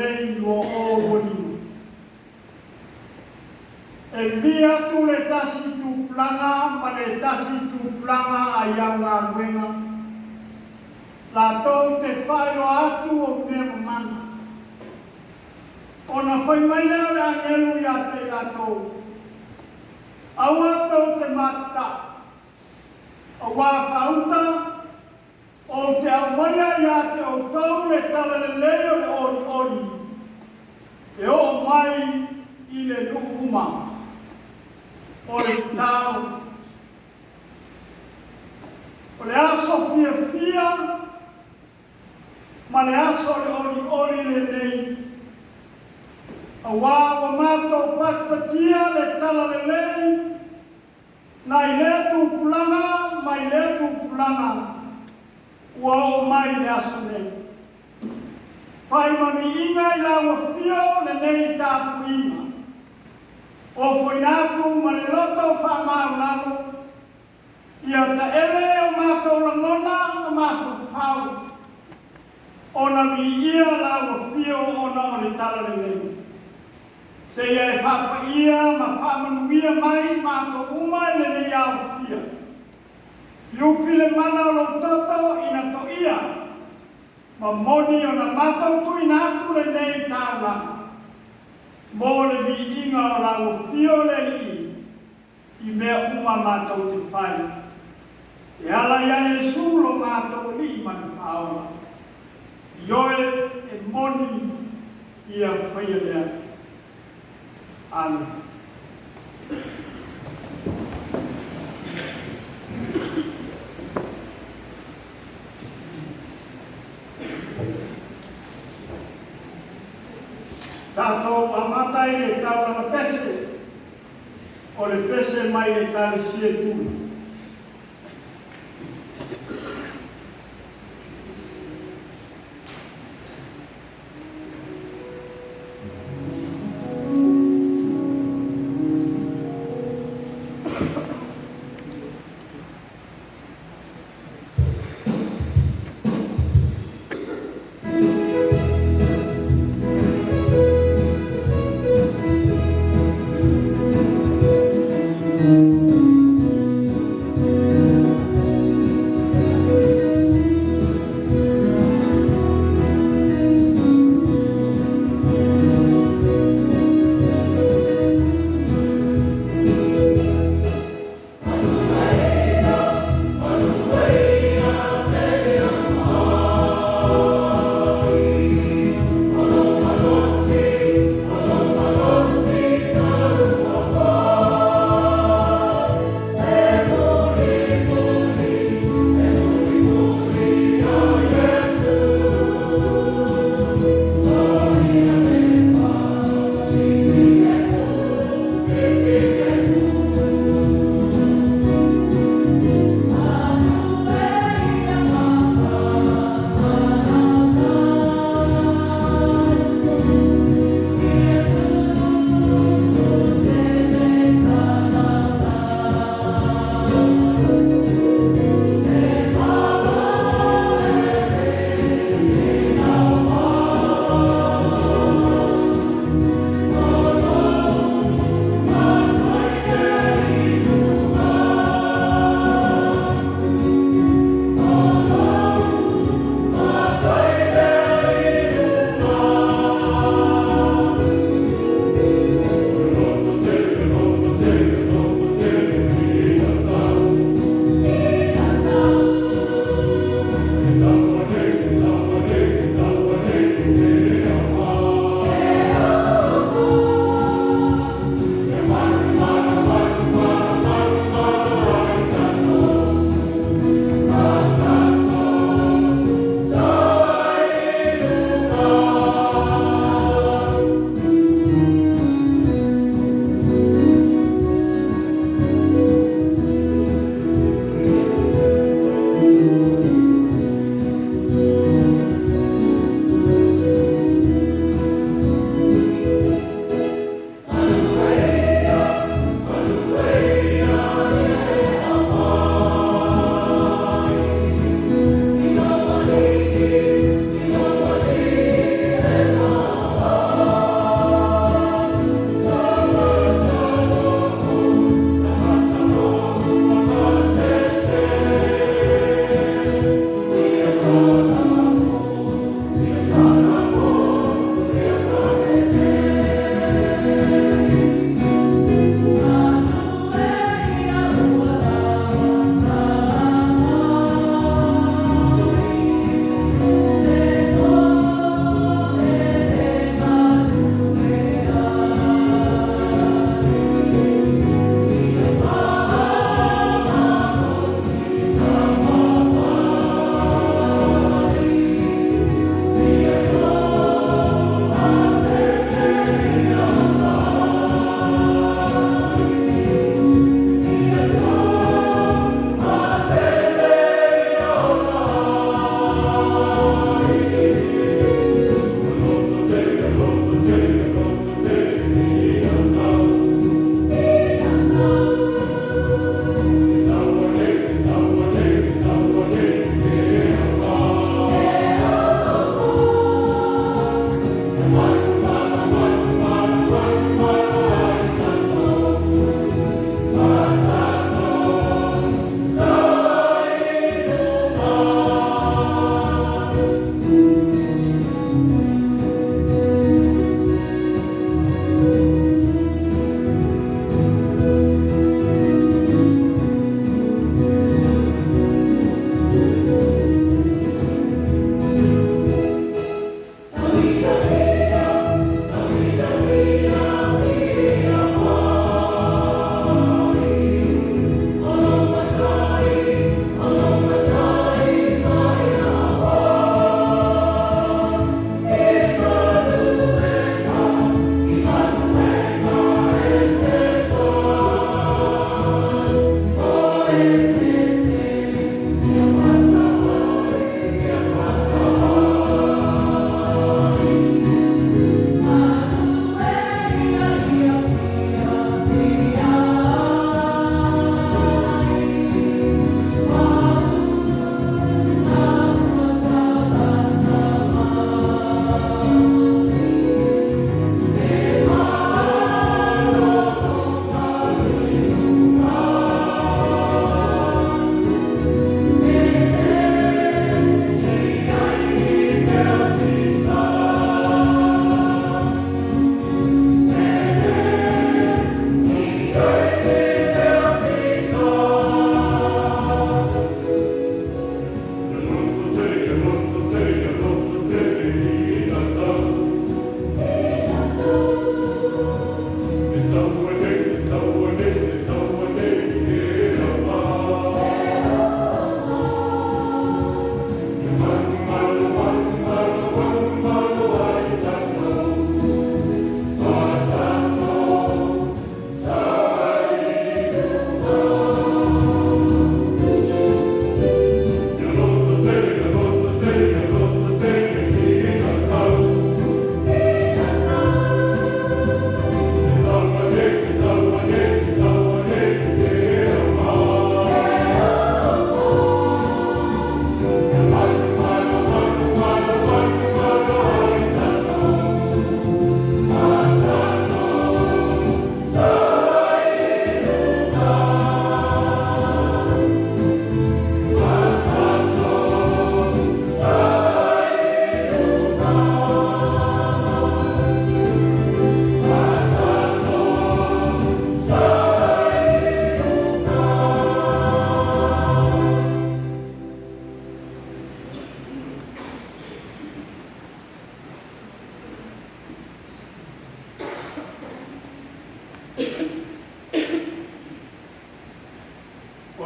nei o ōwoni. E mia tu le tasi tu planga, ma le tasi tu planga a ianga wenga. La tau te whaio atu o mea mamana. O na whai maina le angelu ia te latou. Aua tau te mata. A wā whauta, o te au maria ia te o tau le tala le leo le ori ori. E o mai i le nuhuma. O le tau. O le aso fia fia, ma le aso le ori ori le nei. A wā o mātou patpatia le tala le lei, nai lea tu pulanga, mai lea tu pulanga, ua o mai le aso nei. Whai mami inga i lawa fio le nei tāpu inga. O whainatu ma le loto whamau lalo, ia ta ele o mātou langona na mawhawhau. O na mi ia lawa fio o na o le tala le lei. Se ia e whapa ia ma whamanuia mai mātou umai le nei au fia. Fiufi le mana o lo toto ina to ia. Ma moni o na mātou tu ina atu le nei tāula. Mō le vi inga o la o fio le li. I mea uma mātou te whai. E ala ia e sulo mātou li mani whaora. Ioe e moni ia whaia lea. Amen. Tātou amatai le taulanga pese, o le pese mai le tale sie tūna.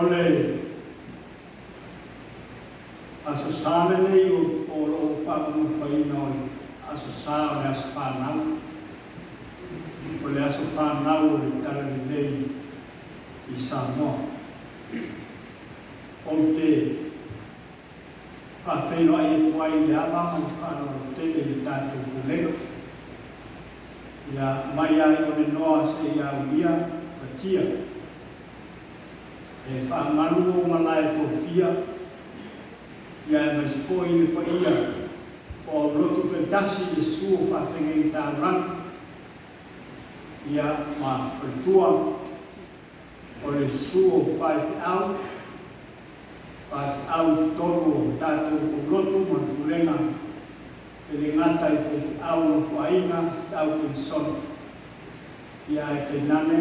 ole asosale nei o whakamu whaina o asosale le aso whanau o le aso whanau o le tala nei i Samoa o te whawheno ai e puai le ama man whanau o tele i tātou kulega ia mai ai o le noa se ia uia patia e whaamalu o malai kofia ia e mais foi le paia o lotu ke tasi le suo whawhenga i tāran ia ma whaitua o le suo 5 out tonu o tātou o lotu ma kurenga e le ngata i whaifi au no whainga tau pensona ia e te nane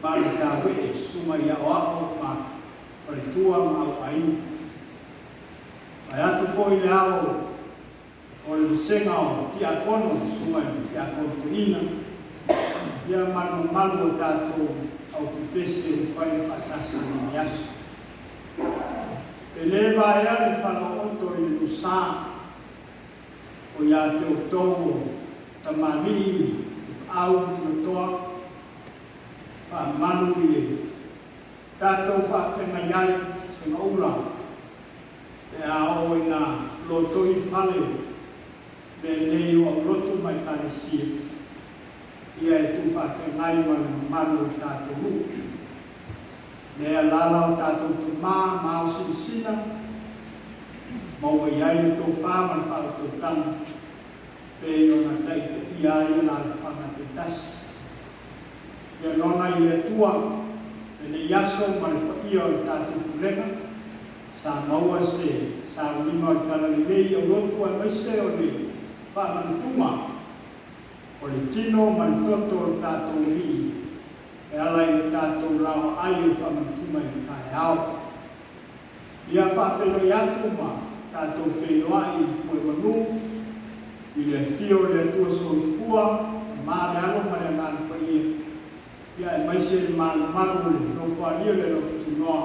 mara tā wee suma ia o ao ma whaitua ma au aina ai atu foi le ao o le senga o ti akono suma i ti akono kuina ia manu malu o tātou au whipese i whai whatasa ni asu e lewa ea le whano oto i le usā o ia te otogo tamani au tu toa fa manu i tātou whawhenga iai se ngaula e a o ina loto i whale me nei o loto mai karesia ia e tu whawhenga i manu tātou hu me a lala o tātou tu mao sinsina maua iai o tō whāman whātō tanga pe o na teite ia i la whanga te tasi. Ia nona i le tua e ne yaso ma le paia o tātou kurenga sa maua se sa ulima o talalilei o lotu a maise o le whamantunga o le tino ma le toto o tātou ri e ala i tātou lao ai o whamantunga i kai ao. Ia whawhelo i atu ma tātou whenua i koe manu, i le fio le tua soifua, maa le alo ma le ngāna paia. Ia e maise le malu malu le no wharia le no whitunoa,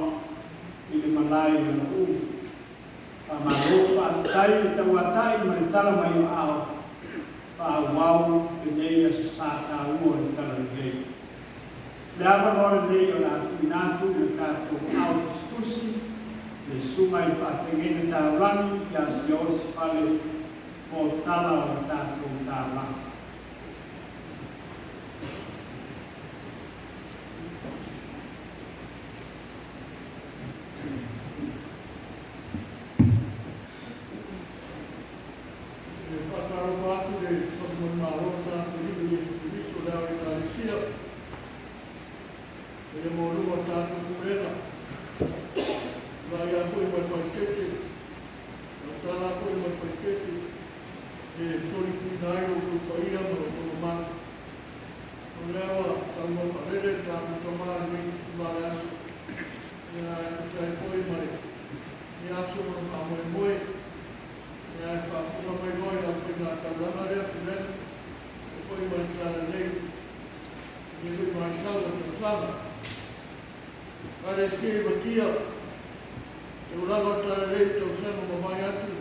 i le malai le no u. Pa malo whaatai le tauatai ma le tala mai o ao, pa wau le nei a sasata ua le tala le nei. Le awa nore nei o la tuinanfu le tātou au stusi, le sunga i whawhengene tā rani i a si osi whale o tala o tātou tā rani. E whakaro atu le whakamon maro tātou hiru Iesu Christo rao i tāresia. E mo rua tātou kurena. Lai a koe mai paikete, a tala koe mai paikete, e sori kui nai o ku paia ma o kono manu. O lewa, tamo wharere, tāku tamara ni kumare aso. Ia e kusai koe mai, ni aso o ka moe moe. Ia e whakuka mai moe na koe ngā tauranga rea kurena, o koe mai tāra nei. Ni koe mai tāra tō sāna. Kare skiri wakia, e urawa tara rei tau sano ma mai atu,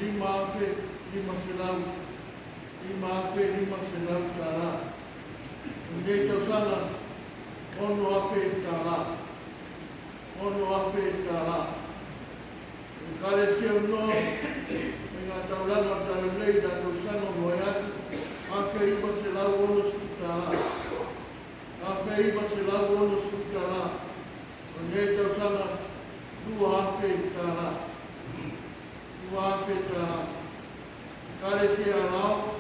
lima ape, lima selau, lima ape, lima selau tāra. Nei tau sana, ono ape tāra, ono ape tāra. E kare seo noa, e ngā tauranga tara rei na tau sano ma mai atu, ape lima selau ono sku tāra. Ape lima selau ono sku tāra. Nei tau sana, dua ape tāra. Dua ape tāra. Kare si a rao,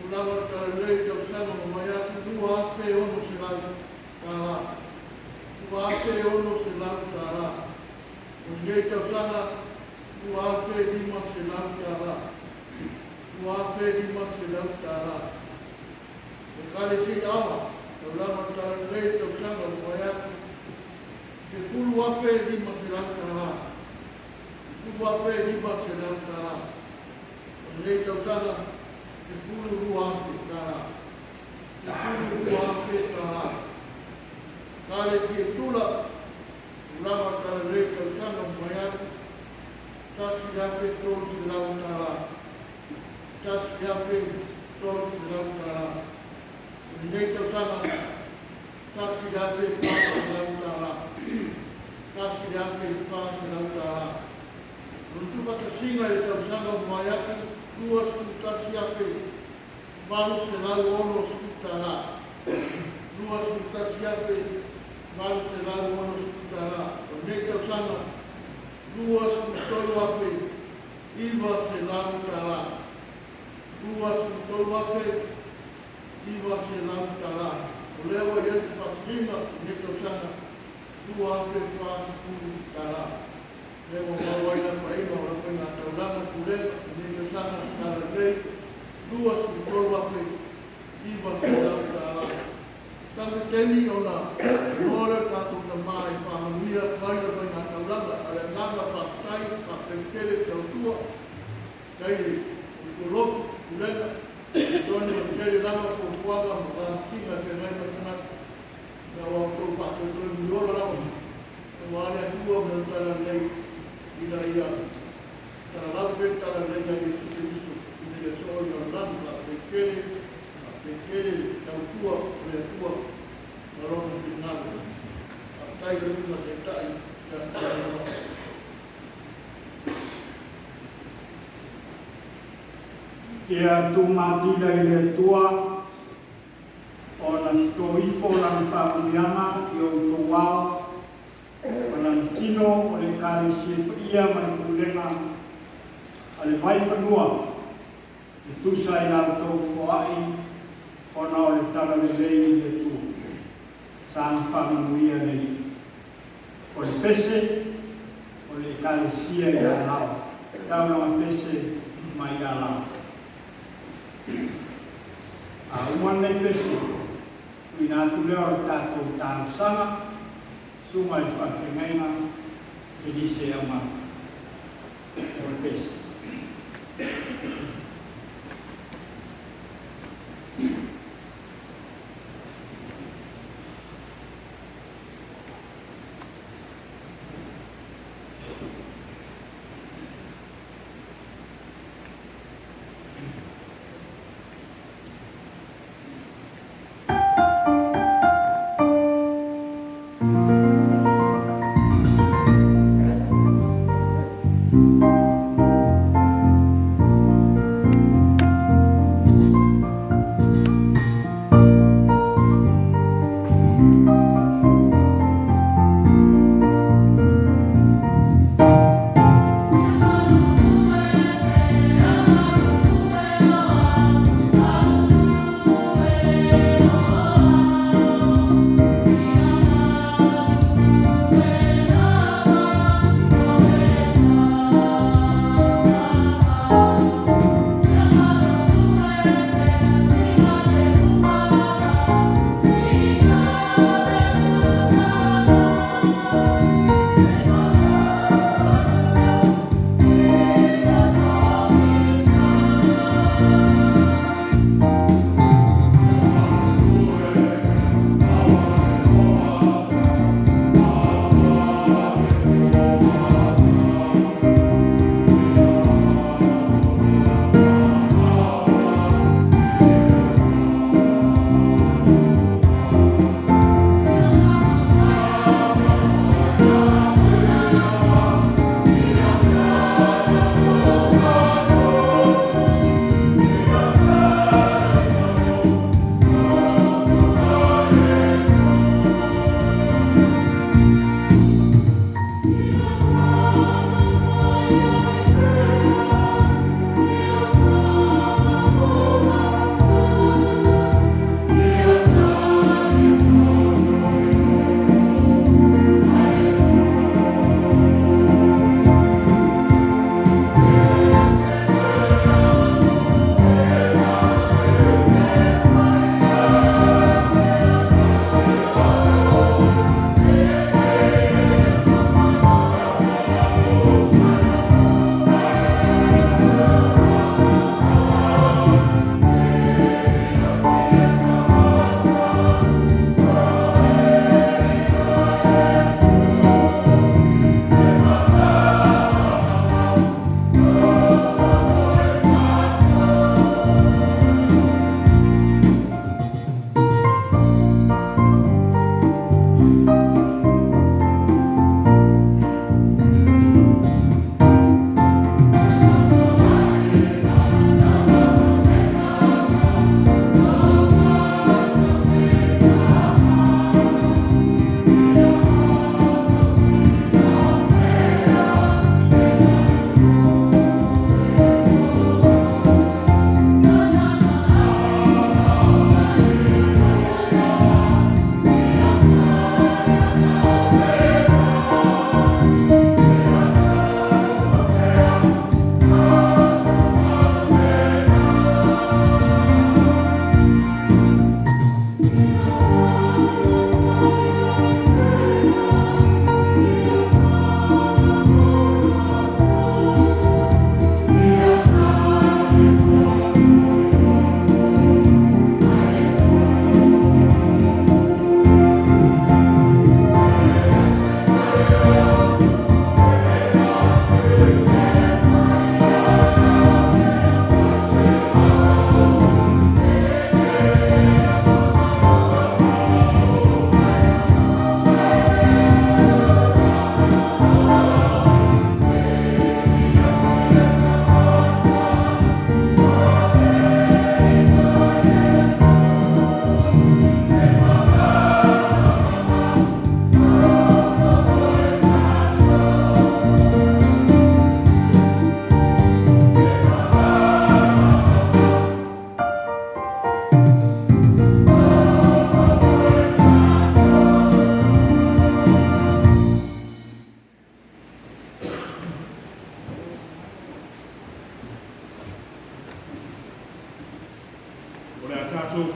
ulawa tāra rei tau sano o mai atu, dua ape ono se lau tāra. Dua ape ono se lau tāra. Nei tau sana, dua ape lima se lau tāra. Dua ape lima se lau tāra. Kare si awa, ulawa tāra rei tau sano o mai atu, ke pulu ape lima se lau tāra. Pulu ape lima se lau tāra. Nei tau sana, ke pulu rua ape tāra. Ke pulu rua ape tāra. Kare ki e tula, nei tau sana, kasi ape pāsa nau tāra. Kasi ape pāsa nau tāra. Runtu kata singa e tau sana mai atu, tuas tu kasi ape, malu se lau ono skutara. Tuas tu kasi ape, malu se lau ono skutara. Nei tau sana, tuas tu tolu ape, iwa se lau tāra. Tuas tu tolu ape, iwa se lau tāra. O leo e esu pasinga, nei tau sana, tua ape pāsa kuru tāra. Leo mawaina paima o rapoi ngā tauranga kureka, nei tau sana tāra rei, tuas tu tolu ape, iwa se lau tāra. Tāna teni o nā, nōra tātou ka māi pāmanuia, kaira pai ngā tauranga, ale nganga pātai, pāpekere tau tua, kairi, kuroku, kureka, tōni o kere rama ko kuaga, mo tā singa te rai matangat, na wā tō pātou tōni miora rama, na wāne tua me o tāra rei, ina ia, tāra laupe tāra rei a Yesu Christo, ina ia sōi o rama, pāpekere tau tua, rea tua, marona ki ngāra. Tai rūma te tai, ka tāra. Ia tu matila i le tua, o na tō ifo lang whāmuianga i o tō wao, o na tino o le kāre siepa ia mai kulenga, a le vai whanua, e tusa i lau tō whoai, o na o le tala le lei i le tua. Sāng whāmuia nei, o le pese, o le kāre sia i a lau, tau na pese mai a lau. A uman nei pese, i nā tu leo o tātou tāu sanga, sunga i whawhengainga, e dise au mā, o le pese.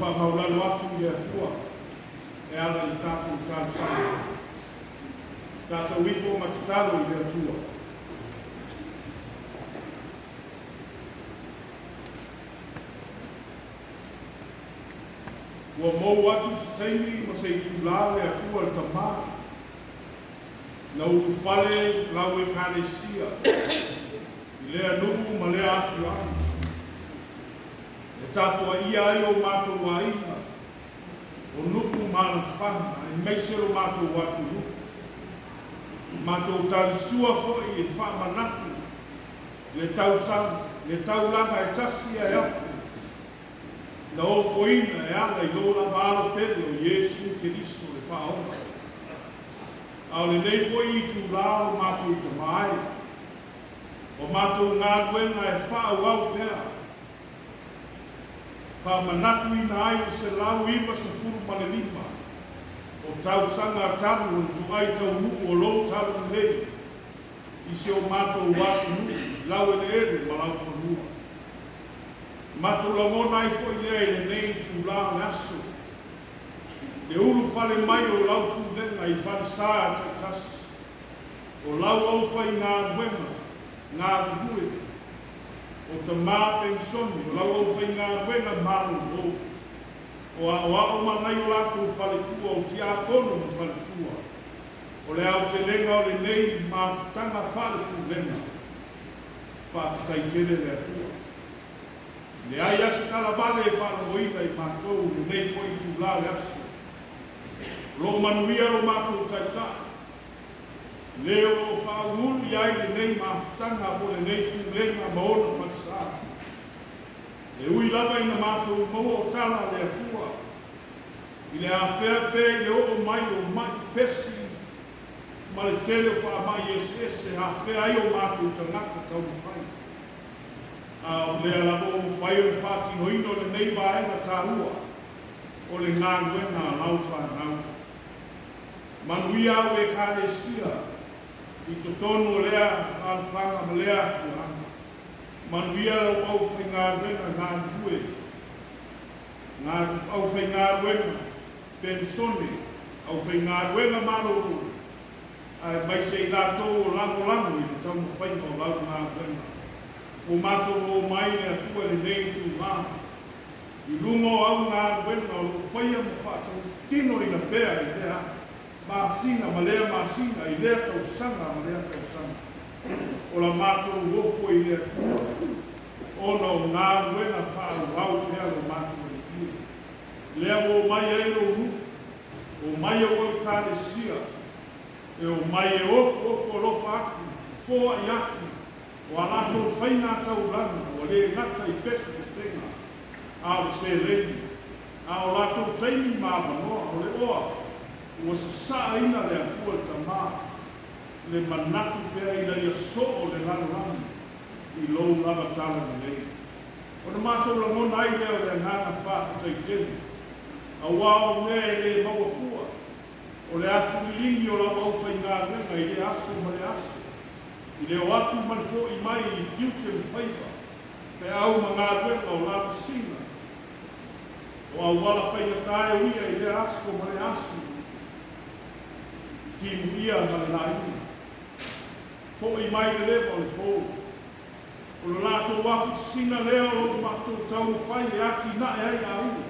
whamaulalo atu le atua e ala i tātou tāsanga. Tātou ipo matutalo i le atua. Ua mou atu se taimi ma se i tūlā le atua le tamā. Na ulu fale lau e kālesia. I lea nuku ma lea atu anu. E tāpua ia ai o mātou wa ina. O nuku mana whana. E meisero mātou watu nuku. Mātou talisua hoi e whamanatu. Le tausanga, le taulanga e tasia e aku. Na o poina e ala i lola valo pele o Yesu Kiristo le whaonga. Au le nei foi i tū lao mātou i tamai. O mātou ngā duenga e whao au pēr. Ka manatu i na ai se lau iwa sa furu mane lima. O tau sanga tamu o tu ai tau nuku o lou tamu nei. I se o mātou watu nuku, lau e le ere ma lau whanua. Mātou la mona i foi lea i le nei tū lao le aso. Le uru whale mai o lau kūlenga i whale sāa tai tasi. O lau au whai ngā wenga, ngā ruhue. O ta mā pensoni, o lau au whai ngā wenga māru o. O ao manai o lātou whale tua, o ti a kono o whale tua. O le au te lenga o le nei mā tanga whale kūlenga. Whātai tere le atua. Le ai asa kalabale e whale oina i mātou, le nei foi tū la le aso. Lo manuia lo mātou taita. Leo o whaunguli ai le nei mātanga po le nei kūlenga maona whaksa. E ui lava ina mātou maua o tala le atua. I le awhea pē i le o mai pesi. Ma le tele o whaamai ese awhea ai o mātou tangata tau whai. O le alabo o whai o le whātino ino le nei vaenga tāua. O le ngā nguenga lau whanau. Manuia au e kālesia, i to tonu o lea alwhanga ma lea kuanga. Manuia au whai ngā ruenga ngā hue. Au whai ngā ruenga pensone, au whai ngā ruenga maroro. Ai mai se i lātou o lango i te tamu whainga o lau ngā ruenga. O mātou o mai le atua le nei tū ngā. I lungo au ngā ruenga o lo whaia mo whātou tino i na pēa i lea. Māsinga, ma lea māsinga, i lea tau sanga, ma lea tau sanga. O la mātou woko i lea tua. Ona o ngā ruenga whāu wau pēa lo mātou i kia. Lea o mai ai o ru, o mai o wau kālesia, e o mai e o lofa aki, fōa i aki, o anatou whainga tau lana, o le ngata i pesa ke senga, a o se leni, a o latou taimi māmanoa, o le oa, ua sa ina le akua le tamā, le manatu pēa i lai a so'o le lalurani, i lou lava tala na lei. O na mātou la mona ai leo le ngana whākutai tene, a wao mea e le maua fua, o le atu ilingi o la waupai ngā renga i le aso ma le aso, i le o atu manfo i mai i diuke le whaiva, te au ma ngā renga o la pisina, o au wala whainga tae uia i le aso ma le aso, timu ia na le naina. Fo i mai le lewa le pou. O le lātou wapu sina leo o mātou tau whai e aki na e ai a ua.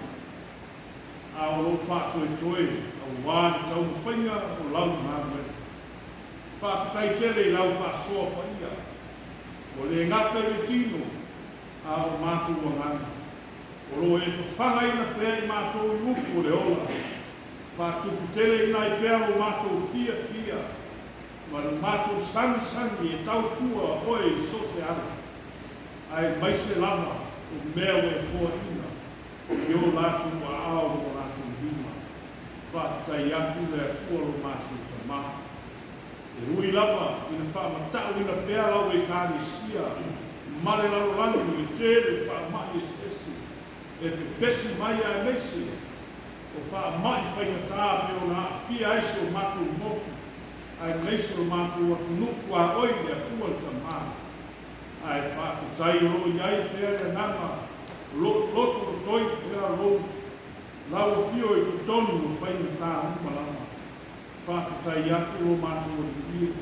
A o lo whātou e toe, a wāni tau whainga o lau māme. Whātai tere i lau whāsoa whaia. O le ngata i tino, a o mātou wangana. O lo e whanga ina pēr i mātou i upu o le ola. Whātupu tere ina i pēr o mātou fia, ma le mātou sangi e tau tua oe i sose ana. Ai maise lama o mea e fōa ina, i o lātou a ao o lātou hima. Whātai atu le akua o mātou tamā. E hui lama ina whāmatau ina pēr au e kānesia, mare lalo lalo i tere whāmai e sesi, e pe pesi mai a mese, o whaamai whaingatā peo nā fia aise o mātou motu, ai mese o mātou atu nuku a oile a kua tamā. Ai whaakutai o i ai pēr e nanga, loto o toi pēr lo, lau fio i tu tonu o whaina tā uma lama. Whakatai atu o mātua ni ia.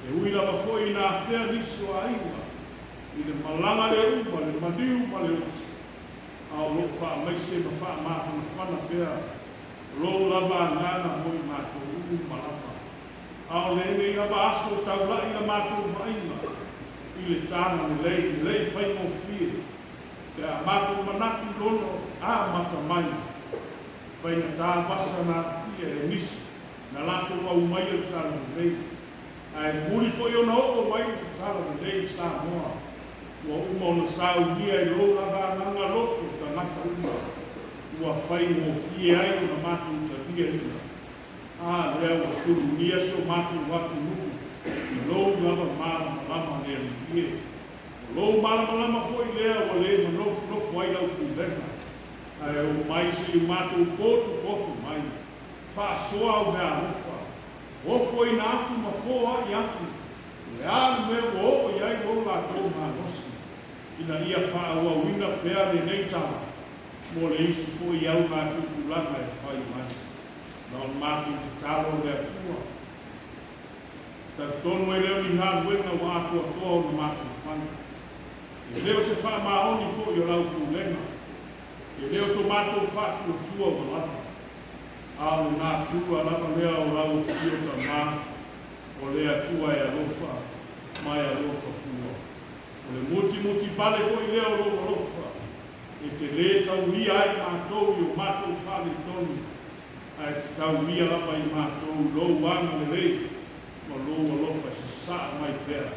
E ui lama fwoi nā whea nisi o aiwa. I le malanga le uma, le maniu ma le uti. Ao lo wha maise ma wha māwhana whana pēr. Lo lava ngana moi mātua uma lama. Ao le nei lava aso tau lai na mātua maima. I le tāna le lei whai mo whie. Te a mātua manaki lono a mata mai. Whaina tā wasa nā ia e nisi. Na lato au mai o tāna lei. Ai muri po yo no o mai tāna lei sā moa. Ua uma o na sāu nia i lo lava nanga loto ta naka uma. Ua whai mo whie ai o na mātua ta nia ina. Lea ua suru nia so mātua watu nuku. I lo lava māma lama lea ni ie. Lo māma lama foi lea ua le manofu ai lau kuvenga. Ai o mai se i mātua potu mai. Whaasoa o mea rufa. O foi na atu ma fōa i atu. Le alu mea o o iai o la tō mā nosi. Ina ia whaua wina pēr le neitama. Mo le isi fo i au mātua kulanga e whai mai. Na on mātua te tālo le atua. Ta tonu e leo ni ngā wenga wa atua toa o na mātua whana. E leo se wha maoni fo i o lau kulenga. E leo so mātua whātua tua o lapa. Ao nā tua lapa lea o lau fio ta mā. O lea tua e alofa. Mai alofa fua. O le muti pale fo i leo o alofa. E te le tau ia ai mātou i o mātou whale tonu. Ai te tau ia lapa i mātou lou wanga le lei. Ma lou alofa se saa mai pēra.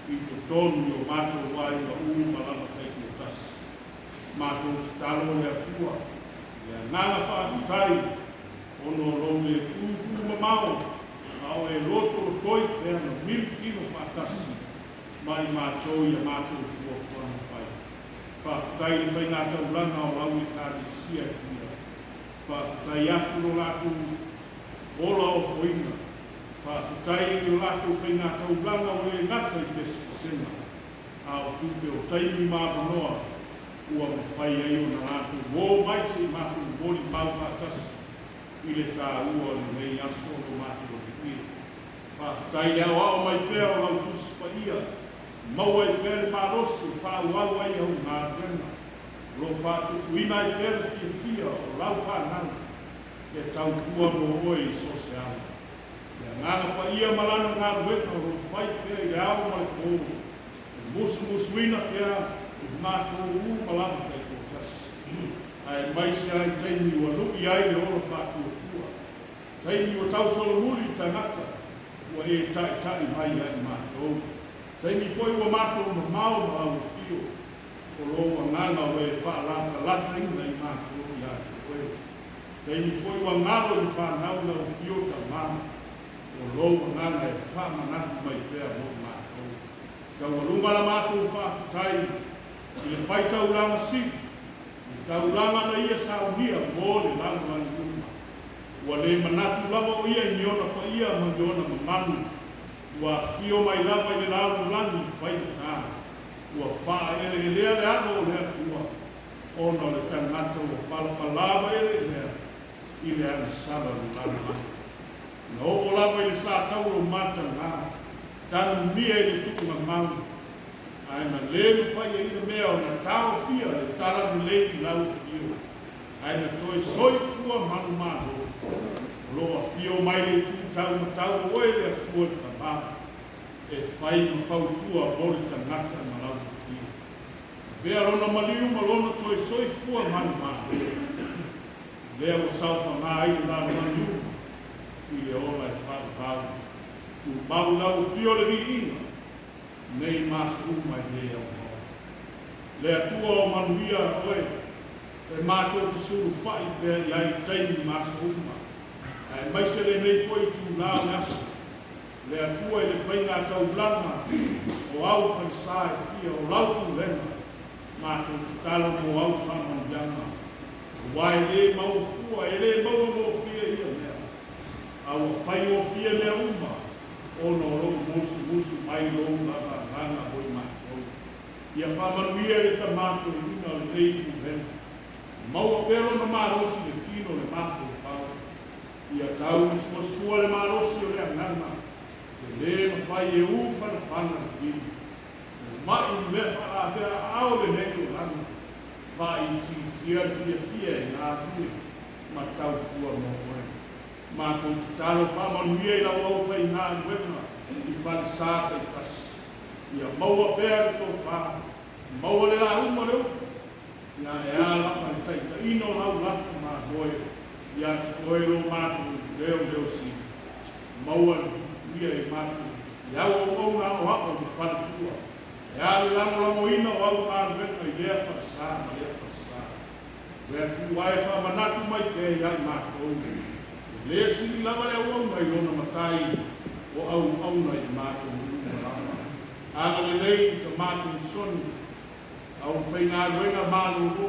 I te tonu i o mātou wai wa uma lama teiki o tasi. Mātou te talo le atua. Lea ngana whaafitai. Ono lou le tūtū mamao. Ao e loto o toi pēra na mil tino whaatasi. Mai mātou i a mātou fuafuana whai. Whaafitai le whai ngā tauranga o lau e kādi sia kia. Whaafitai atu no lātou ola o whoina. Whaafitai o lātou whai ngā tauranga o e ngata i pesipasena. Ao tupe o taimi māpanoa. Ua mwhai ai o na lātou. Wō mai se i mātou mori mau whaatasi. I le tā ua ni mei aso o mātou o te whaafitai le au mai pēr o lau tusi pa ia. Maua i pere marosu, whaauau ai au ngā rena. Ro whātu uina i pere fia o lau whanau. E tau tua mo oi i sose au. E ngāna pa ia malana ngā rueta ro whai pere i au mai kōru. E musu ina pēr, e mātou u malana kei tō tasi. Ai mai se ai teimi ua nuki ai le ora whātua tua. Teimi ua tau solomuri i tangata. Ua e tai mai ai mātou. Teimi foi ua mātou ma mau ma au fio. O loa ngana o e whaalata lata ina i mātou i atu koe. Teimi foi ua ngalo i whanau na o fio ta mama. O loa ngana e whamanatu mai pēr mo mātou. Tau alunga la mātou whaafitai. I le whai tauranga si. I tauranga na ia saunia mo le langa ni uma. Ua le manatu lava o ia ni ona pa ia ma ni ona mamanu. Ua fio mai lava i le lalu lani pai tā. Ua wha ere e lea le ano o lea tua. Ono le tangata ua palapalava ere lea. I le ana sara le lana. Na o lava i le sa tauro mata ngā. Tanu mia i le tuku na mau. Ai na lelu whai e ina mea o na tau fia le tala ni lei lau fio. Ai na toi soi fua manu maho. Loa fio mai le tu tau ma tau oe le atua le tamā. E whai ma whautua bori tangata ma lau fio. Bea rona maliu ma lona toi soi fua manu maho. Lea o saufa ngā ai la maliu. I le ola e whau pau. Tu mau lau fio le vi ina. Nei masu mai lea o mau. Lea tua o manuia oe. E mātou te suru whai pēr i ai teimi masu uma. Ai mai se le nei poi tu nā nasa. Lea tua i le whainga tau blama. O au pai sae fia o lautu lena. Mātou te talo mo au whaman jana. Wai le mau fua, e le mau mo fia ia mea. Au whai o fia mea uma. Ono rou musu mai rou lava ranga hoi mātou. Ia whamanuia le ta mātou ina o le rei ku hena. Maua pero na marosi le ki mafu pau. Ia tau sua le marosi o le anganga. E le mawhai e uwhana whana na whiri. Mai me wha a pera ao le neko lana. Whai tia fia e ngā hui. Ma tau kua mo koe. Ma tau te talo whamanuia i lau au whai ngā nuenga. I whani sāta i tasi. Ia maua pēr tō whā. Maua le la uma leo. Ia e ala mai taita ino lau lafu mā goe. Ia te koero mātu leo si. Maua ia e mātu. Ia o ngā o hapa ni whanatua. Ia le lango ina o au ngā ruenga i lea whasā, ma lea whasā. Lea tu wae whamanatu mai te iai mātou. Lea siri lava lea uau mai lona matai o au nei mātou mulu marama. Ana le lei te mātou soni. Au pei ngā ruenga mālulu.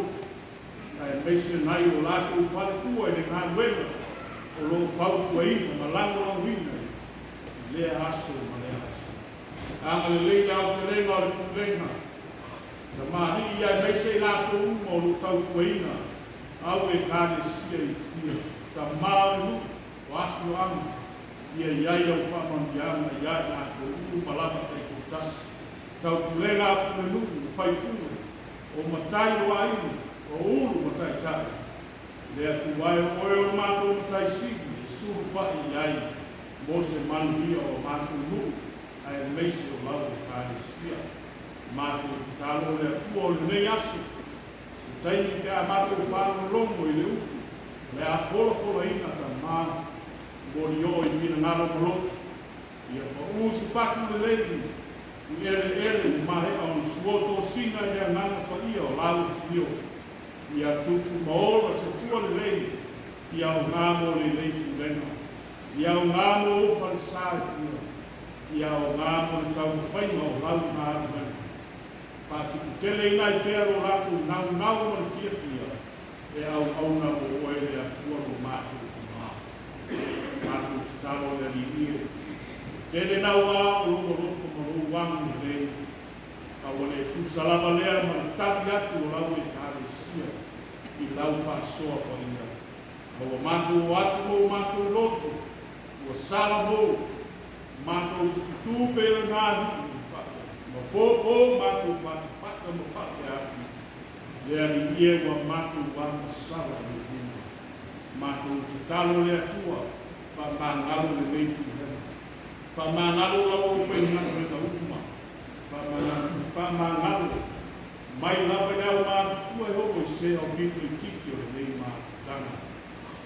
Ai meise nai o lātou whanatua i le ngā ruenga. O lo whautua ina, ma lango ina. Lea aso, ma lea aso. Anga le leila au te renga o le kuvenga. Ta mahi ia meise lātou uma o lo tautua ina. Au e kāne sia i ia. Ta mālu, o aku anga. Ia iai au whamandianga, iai lātou uma lava te kutasi. Tau kulenga aku le nuku, whai kuru. O matai o ainu, o ulu matai tai. Lea tu wae o oe o mātou matai sigi, suru whai iai. Mose manuia o mātou nuku. Ai meise o lau e kāne sia. Mātou te talo lea kua o le nei asu. Se taini te a mātou whānu longo i le uku. Lea whora ina ta mā. Mori o i whina ngara morotu. Ia pa usi patu le leini. I ere mahe au suoto sina i rea ngana pa ia o lau fio. Ia tupu maora se tua le leini. Ia o ngamo le leini venga. Ia o ngamo o farisai fio. Ia o ngamo le tau whainga o lau ngāru venga. Pāti kutele ina i pēr o ratu nau o le fia fia. E au na o oere a kua o mātu te mā. Mātu te talo le li ie. Tene nau a o lungo roko ma rou wangu rei. A wane tu salama lea ma tabi atu o lau e kāre sia. I lau whaasoa pa inga. Hawa mātou o atu mo mātou loto. Ua sala mo. Mātou tutu pēra ngāri. Ma pōpō mātou pātapaka ma whake atu. Lea ni ie wa mātou wāma sala ni tūma. Mātou te talo lea tua. Pa māngalo le leitu hema. Pa māngalo lau o whai ngana reka ukuma. Pa māngalo. Mai lawa lea o mātou tua e hoko i se au mito i tiki o le nei mātou tanga.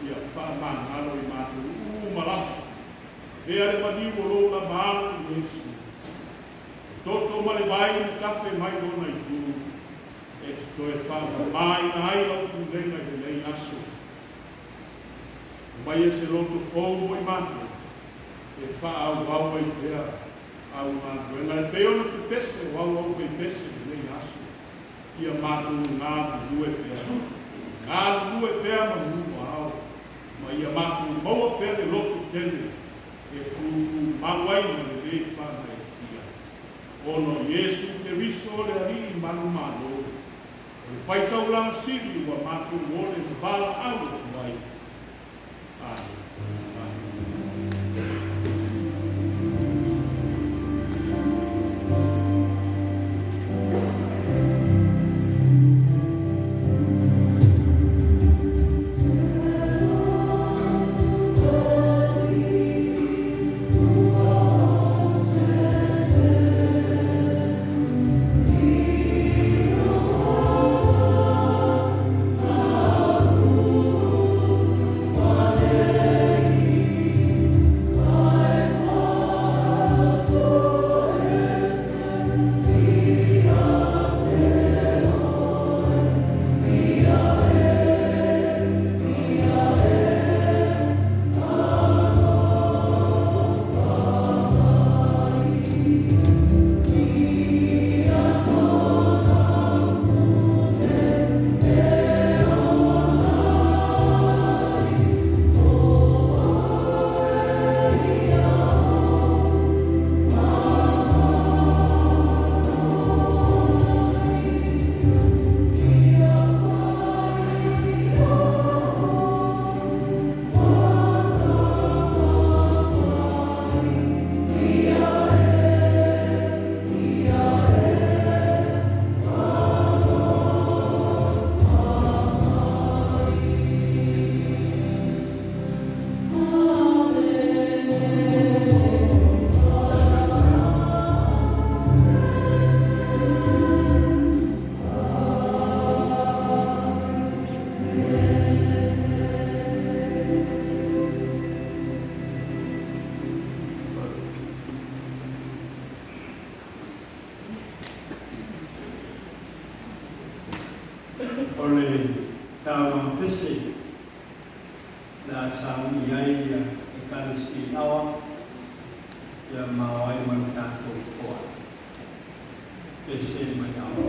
Ia wha māngalo i mātou malafa. Rea le maniwo lo la mālo i Yesu. Toto male vai ni tafe mai lona i tū. E te toe whanga mai na aila o kundenga i nei aso. Mai e se loto fōmo i mātou. E wha au wau i pēr. Au mātou. E ngai peona pe pese, wau au pe pese i nei aso. Ia mātou ngāru lue pēr. Ngāru lue pēr ma mua au. Ma ia mātou maua pēr e loto tene. E tūtū mauaina le rei whana e tia. Ono Yesu te riso le ari manu mano. E whaitau lang siri wa mātou wole wala au tu wai. Amen. Oh la sauni ai e kalisi awa ia mawai manutato koa pese mai awa.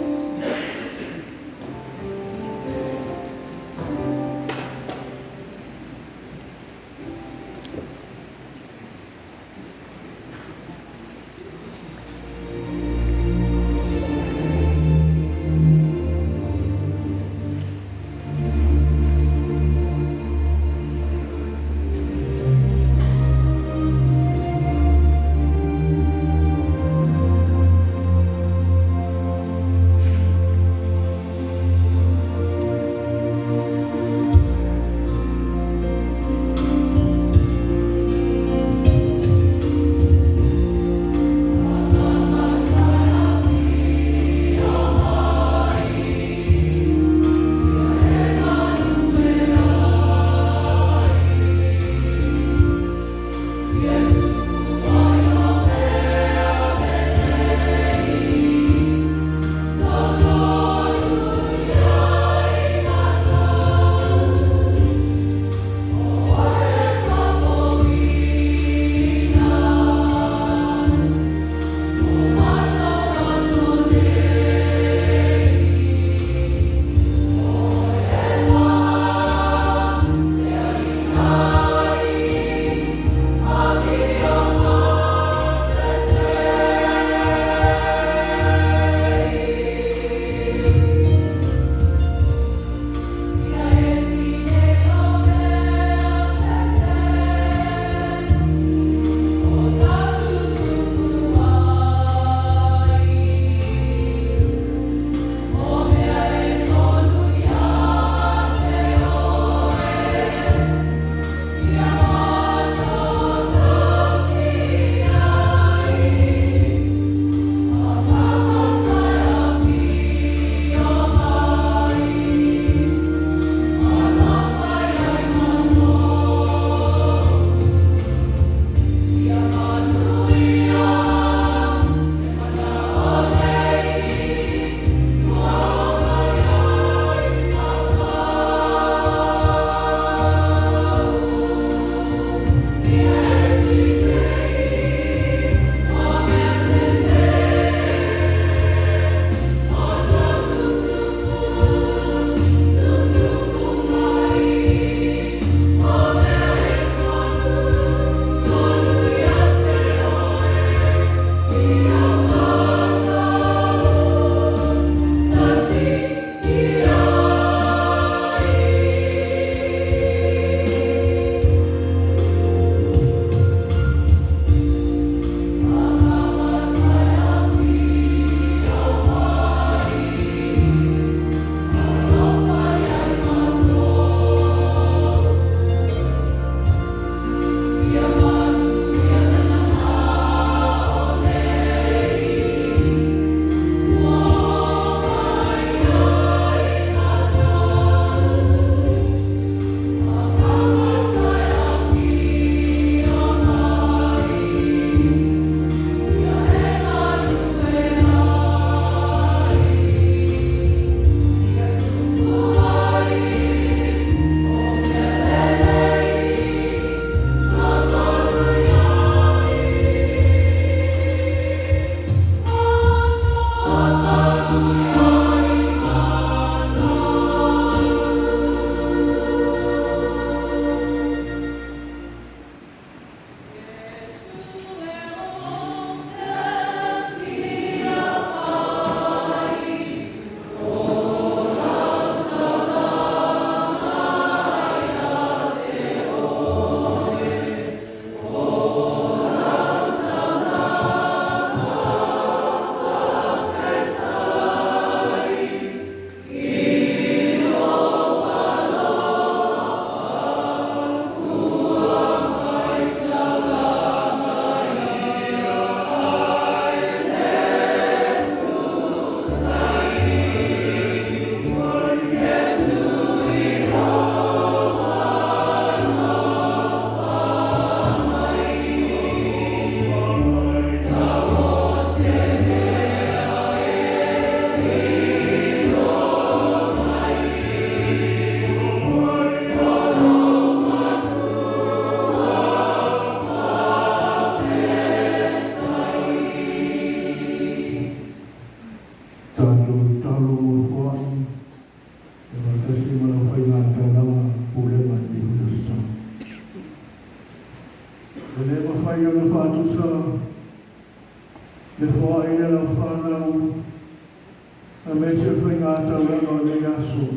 tauranga o le aso.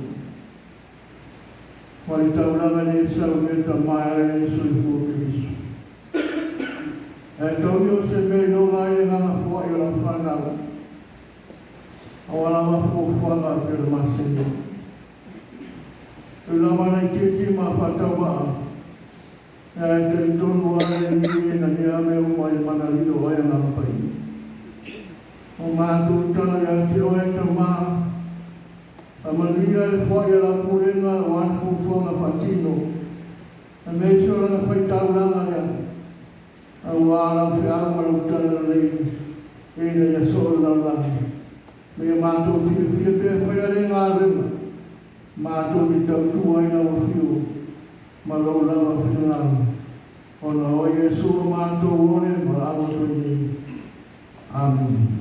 Wai tauranga le sau me ta maere e sui fuke visu. E tauri o se me no ngai ngana fua i la whanau. Awala mafu whanga pe le masini. Tu la mana kiki ma whatawa. E te i tonu ane ni na ni ame o mai mana lido ai ngā pai. O mātou tana ia te oe ta maa. A manuia le whai ala purenga o anfu whanga whatino. A meisora na whai tauranga ea. A wāra whia mara utana rei. Eina ia sora na langi. Mea mātou whia pia whai are ngā renga. Mātou ki tautu aina o whio. Marau lava whinganga. Ona o Yesu mātou ore ma awa toni. Amen.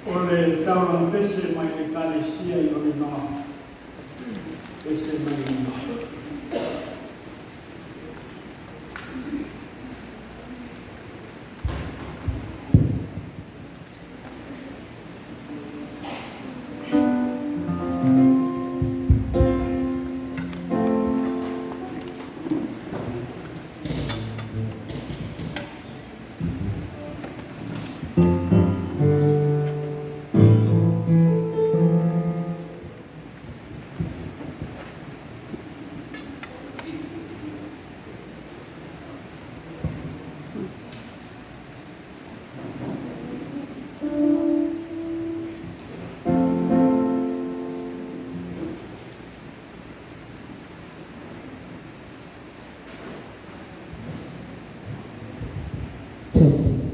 O le taurang pese mai le kalesia i o le noa. Pese mai le noa. Testing.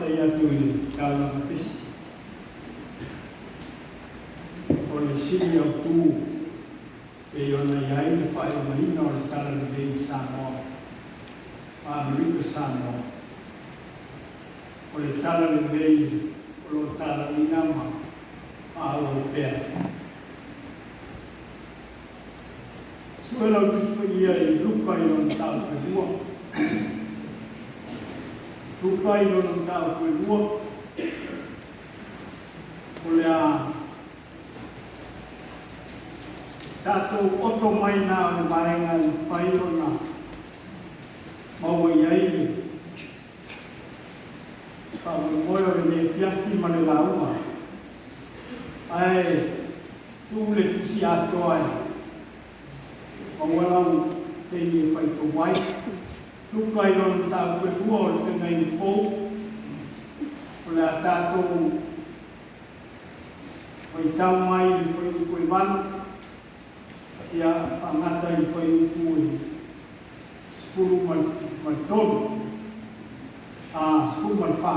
ia tui kala mapisi. O le sili au tū e ona iai le whae o marina o le tala le vei Samoa. Amerika Samoa. O le tala le vei o lo tala ni nama a o pea. Suela o tuspa ia i luka i lon tau pe mua. Luka i lon tau pe mua. O le a tātou oto mai nā o maenga i whairona maua iai ka moe o le me fiafi ma le lauma ai tu le tusi atoa ai mawalau te ni e whaito wai tuka i lon tāu pe tua o le whengai ni fōu o le a tātou whaitau mai i whaito koe manu ia whangata i whai uku i spuru mai tonu spuru mai wha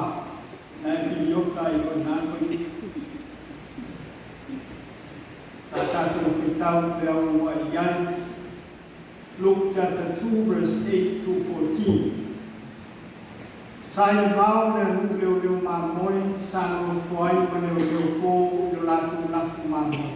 na i ioka i wai nā whai tā tātou whaitau whiau wa i ai Luke chapter 2 verse 8 to 14 Sai mau na nu leo ma moi sang o foi ma leo ko yo la tu na fu ma mo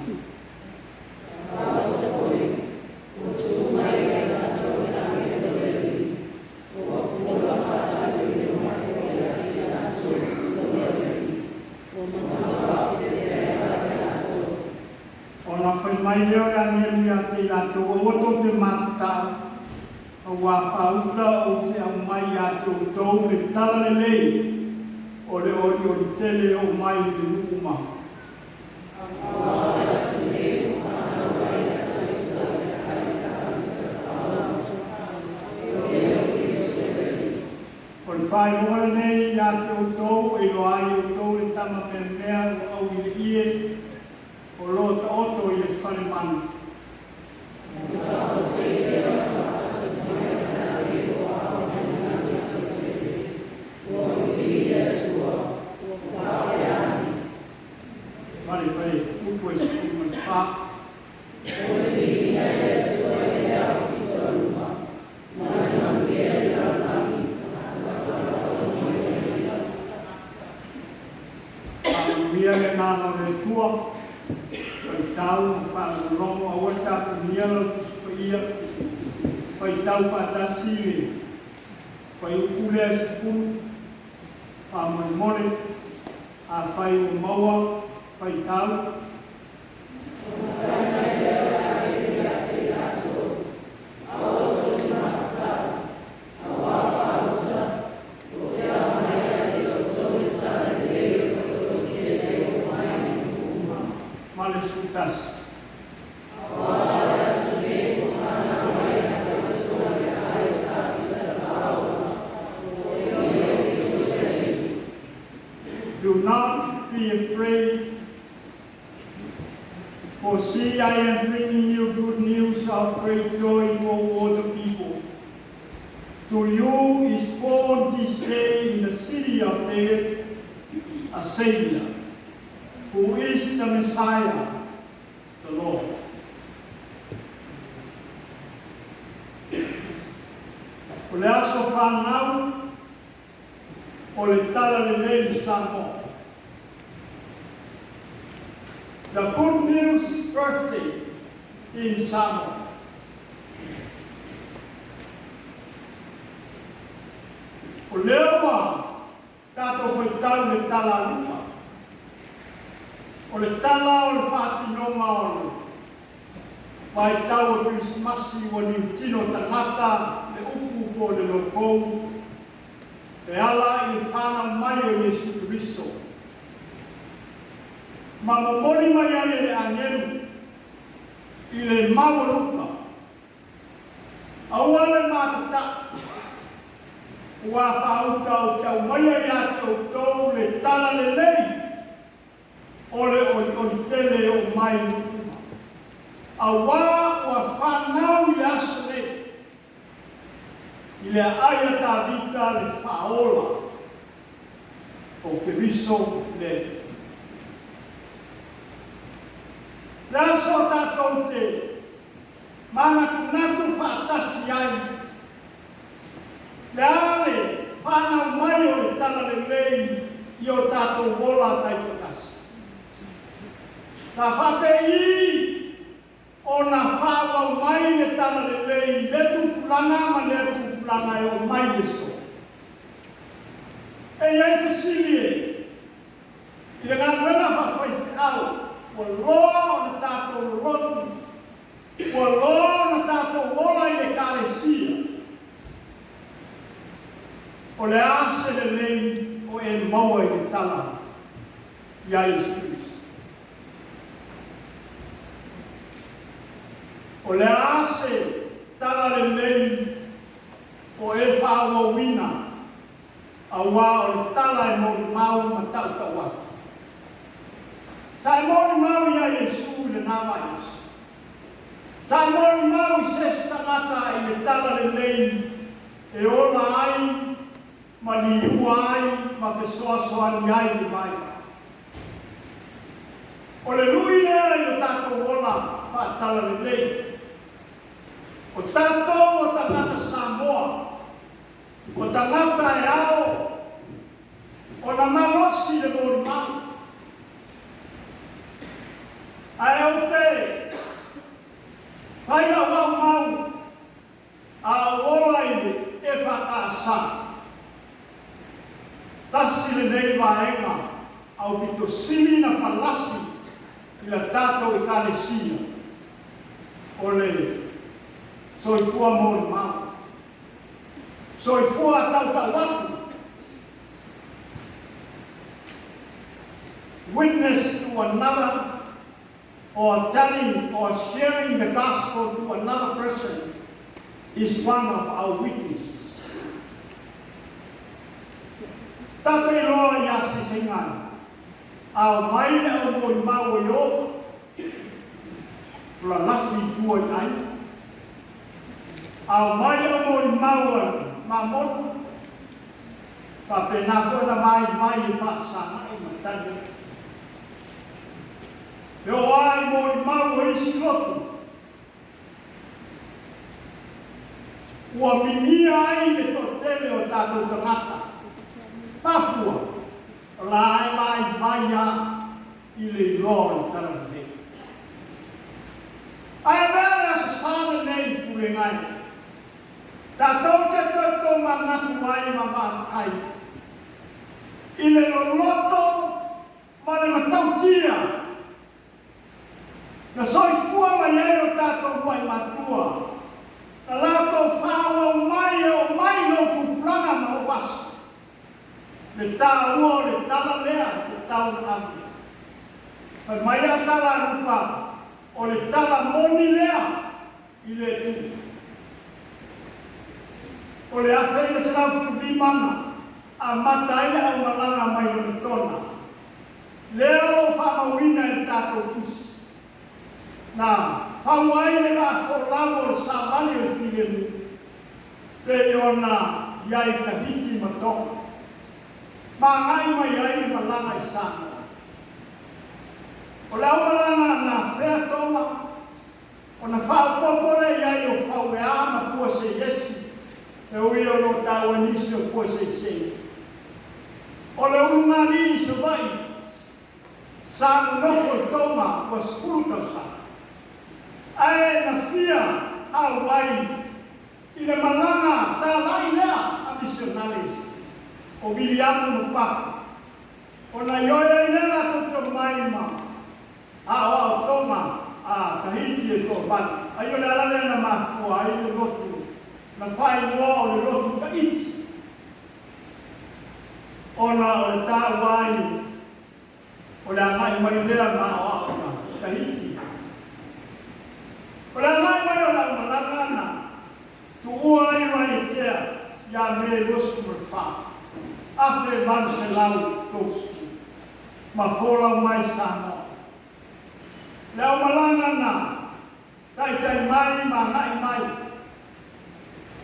Ona fai mai leo la nelu ya te la to o to te mata o wa fauta o te au mai ya to to le tala le lei o le o tele o mai le uma o le fai o nei ya to e lo ai o to le tama pe mea o i ie o lo ta oto i le whare manu. Mare whai, upo e siku mai wha. Mia le nāno le tua. Tau whanongo a wata ku niala kuspa ia whai tau whatasi le whai ukule a sifunu a mai mole a whai o maua whai tau Do not be afraid, for see, I am bringing you good news of great joy for all the people. To you is born this day in the city of David a Savior, who is the Messiah, the Lord. O le aso whanau, o le tala le lei Samoa. The good news birthday in Samoa. O leoa, tato foi tau le tala lupa. O le tala o le whātinonga o le. Vai tau o Christmasi o ni utino tangata, le upu po le lokou, e ala i le whana mai o Yesu Christo. Ma momori mai ai le angelu, i le mau luka. Aua le mātata, ua whauta o te au mai ai ato tau le tala le lei, o le tele o mai luka. Aua ua whanau i aso le, i le aia tā vita le whaola. o ke riso le. Laso tātou te mana tunatu whaatasi ai. Le ale whanau mai o le tala le lei i o tātou wola tai potasi. Na whapei o na whawau mai le tala le lei le tupulanga ma le tupulanga e o mai le so. E iai whasilie, i le ngā wena whawhai au, ua loa o na tātou rotu, ua loa o na tātou wola i le kāresia. O le ase le lei o e maua i le tala, ia Iesu Kristo. O le ase tala le lei o e whāwawina, a wā o le tala e mori mau ma tau tau atu. Sa e mori mau ia Iesu le nama Iesu. Sa e mori mau i sesta mata i le tala le lei e ola ai, ma li ua ai, ma fesoa soani ai le mai. O le lui lea i o tātou ola whaatala le lei. O tātou o tangata Samoa, o tangata e ao, o na manosi le mori mau. Ai au te, whaia wau mau, a ola i le e whakaasa. Tasi le nei vaenga, au pito sini na palasi, i la tātou i kālesia, o le soifua mori mau. Soifua tau tau atu. Witness to another, or telling or sharing the gospel to another person is one of our weaknesses. Tate loa ia sisingai. Au mai au moi mau yo. La lafi tua ai. Au mai au moi mau ma mon. Pa pena fona mai fa sana i matani. Yo ai moi mau isi lotu. Ua minia ai le totele o tātou tangata. Pafua, la e mai maia i le iloa tala nei. Ai mele a sasana nei pule ngai. Tātou te toto manatu ai ma ai. I le loloto ma le matautia. Na soifua mai e o tātou mai matua. Na lātou whaua o mai no tuplanga ma o wasu. Le tā ua le tala lea le tau ami. Pai mai a tala rupa o le tala moni lea i le tu. O le awhai le sarau fukubi mana a matai au malanga mai o le tona. Lea lo whamauina i tātou tusi. Na whauai le la wholau o le sāwani o le whigenu. Pe o na iai tahiki matoko. Ma ngai mai ai malanga i sana. O le au malanga na whea tonga, o na whao popore iai o whau e ama kua se yesi, e ui o no tau anisi o kua se se. O le ungari i so vai, sa nofo tonga o skulu tau sa. Ae na fia au wai, i le malanga ta lai lea a misionaris. O Williamu no papu. O na ioia i lera toto maima. A o au toma a Tahiti e tō bani. A io le alane na mafua a i le lotu. Na whai moa o le lotu Tahiti. O na o le tā wai. O le angai mai lea ma o au na Tahiti. O le angai mai o la umalangana. Tu ua i wai tea. Ia me rosu me wha. Afe Marcelau toski, ma fola mai sana. Leo malanga na, tai mai ma nai mai.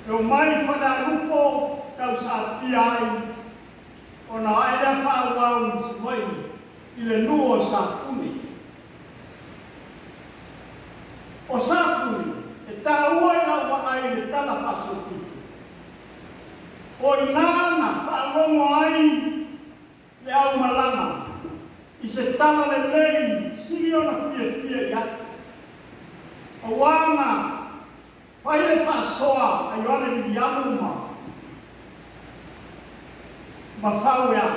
Leo mai whana rupo tau sa ti ai, o na ai le whāwau mai i le nuo safuni. O safuni, e tā ua i lau ai le tala whasopitu. O i nāna whaalongo ai le au malanga, i se tala le lei, siri o na fia i atu. O wāna, whai le whaasoa ai wane ni amuma, ma whau ea,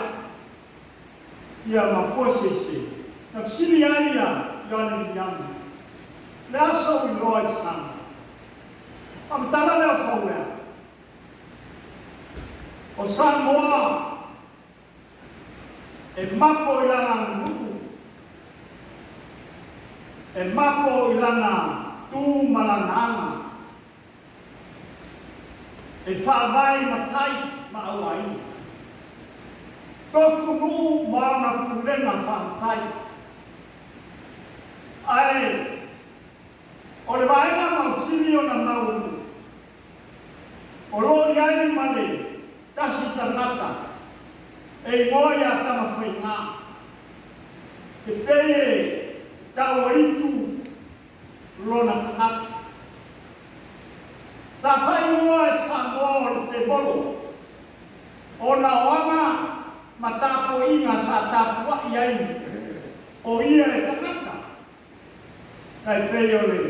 ia ma posese, na siri ai ia i wane ni amuma. Le aso i loa i sana. Am tala leo whau ea. O Samoa, e mapo i lana nuku, e mapo i lana tū malananga, e whaavai matai ma awai. Tofu nuu maana pūrena whamatai. Ai, o le vaenga mausiri o na mauru, o lo iai male, tasi tangata, e ngoia tama whainga. Te peye taua itu lona tangata. Sa whaingoa e Samoa o te bolo, o na oanga matapo inga sa tapua iai, o ia e tangata. Kai peye o le.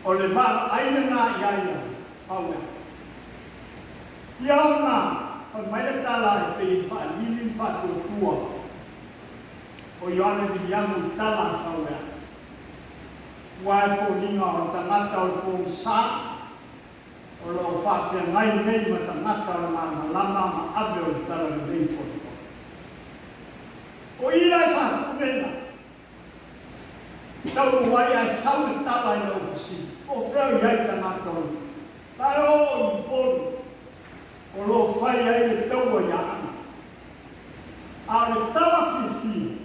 O le mala aina nā iaia, haua. Ia ona, whai maile tala e pei whaalili whātua. O Ioane ni Yamu tala haua. Wai fōninga o tangata o kōng sā, o lo whāwhia ngai nei ma tangata o ngā malama ma abe o tala ni rei fōtua. O ira sa whumena, tau wai ai sau e tala i ofisi. O wheo iai tangata o. Tai o i polu. O lo whai ai le taua i ana. A le tala whiwhi.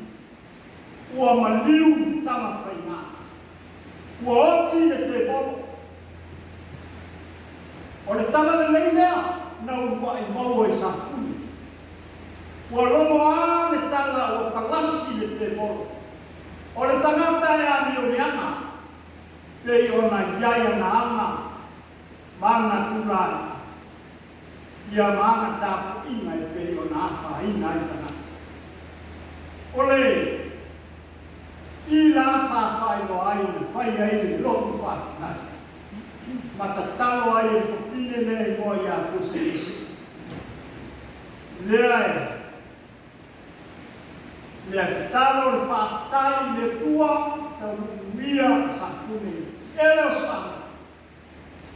Ua maliu tama whainga. Ua oti le te bolo. O le tala le leilea. Nau wai mau e sa funi. Ua lomo a le tala ua palasi le te bolo. O le tangata e a mi o le ana. Pei ona iaia na anga, mana tulai. Ia mana tapu inga e pei ona awha inga i tana. Ole, i la sa whai no ai le whai ai le loku whaatinai. Mata talo ai le whawhine ne i moa ia kuse isi. Lea e, lea ki talo le whaatai le tua, tau mia sa fune. Ele o sana.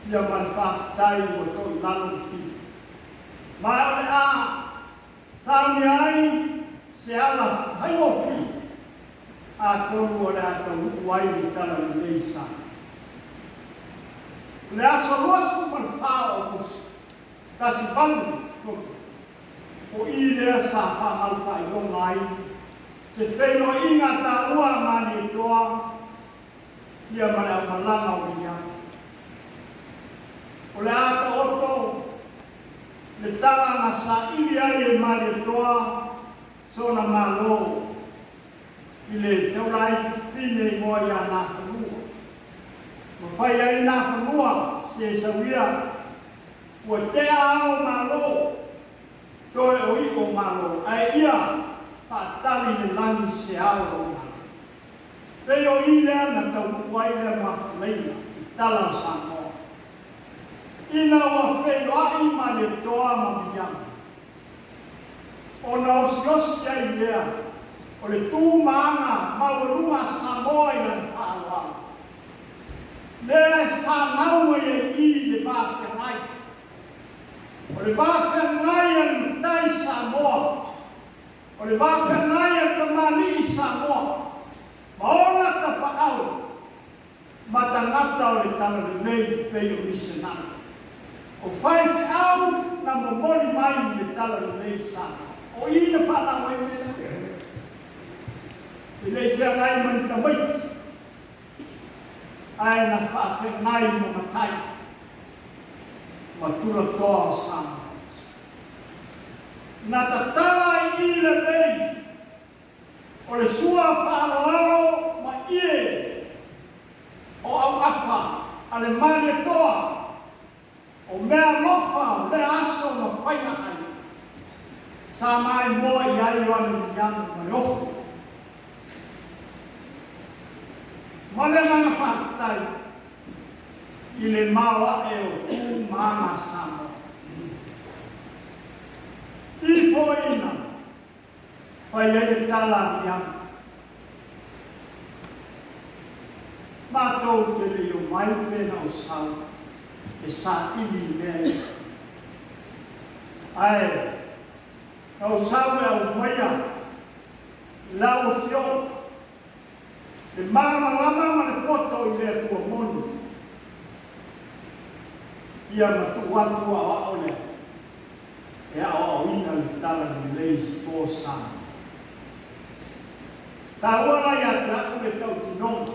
Ia man whaatai o to i lalo fi. Mai ole a, tauni ai, se ala hai o fi. A tonu o le ata uai ni tala ni leisa. Le aso losu man whaa o kusu. Kasi bangu, o i lea sa wha malwha i o mai. Se wheno inga ta ua mani toa. Ia mana o malanga o ia. O le ata oto, le tala na sa ili ai e mani toa, so na malo, i le teulai te fine i moa ia nā whanua. Ma whai ai nā whanua, se sawia, ua te ao malo, toe o i o malo, ai ia, patali le langi se ao o malo. Peo i lea na tau kuai lea mawhaleina, i tala o Samoa. Ina ua wheno ai ma le toa ma miyama. O na osiosi ai lea, o le tū maanga ma walunga Samoa i le whaalwala. Lea e whanau e i le whawhengai. O le whawhengai e tai Samoa. O le whawhengai e tamani i Samoa. Maona ka paau, matangata o le tala le nei pei o misenana. O whai whi au na momoli mai le tala le nei sana. O ina whanau e mena. I lei whea ngai man tamaiti. Ai na whawhengai mo matai. Matula toa sama. Na tatala I le bei. O le sua whaaloalo ma ie. O au afa. Ale mane toa. O mea lofa. Le aso na whaina ai. Sa mai moa I ai wanu yang ma lofu. Mane mana whakatai. I le mawa e o ku mama sama. I foina. Pai e tala yang. Matou te le o mai pena o sau. E sa ili me. Ai. O sau e o maia. Lau fio. E mama lama ma le poto I le tua monu. Ia matu watu a ole. E a o ina le tala ni leis po sana. Ta ora ia ta ule tau tino.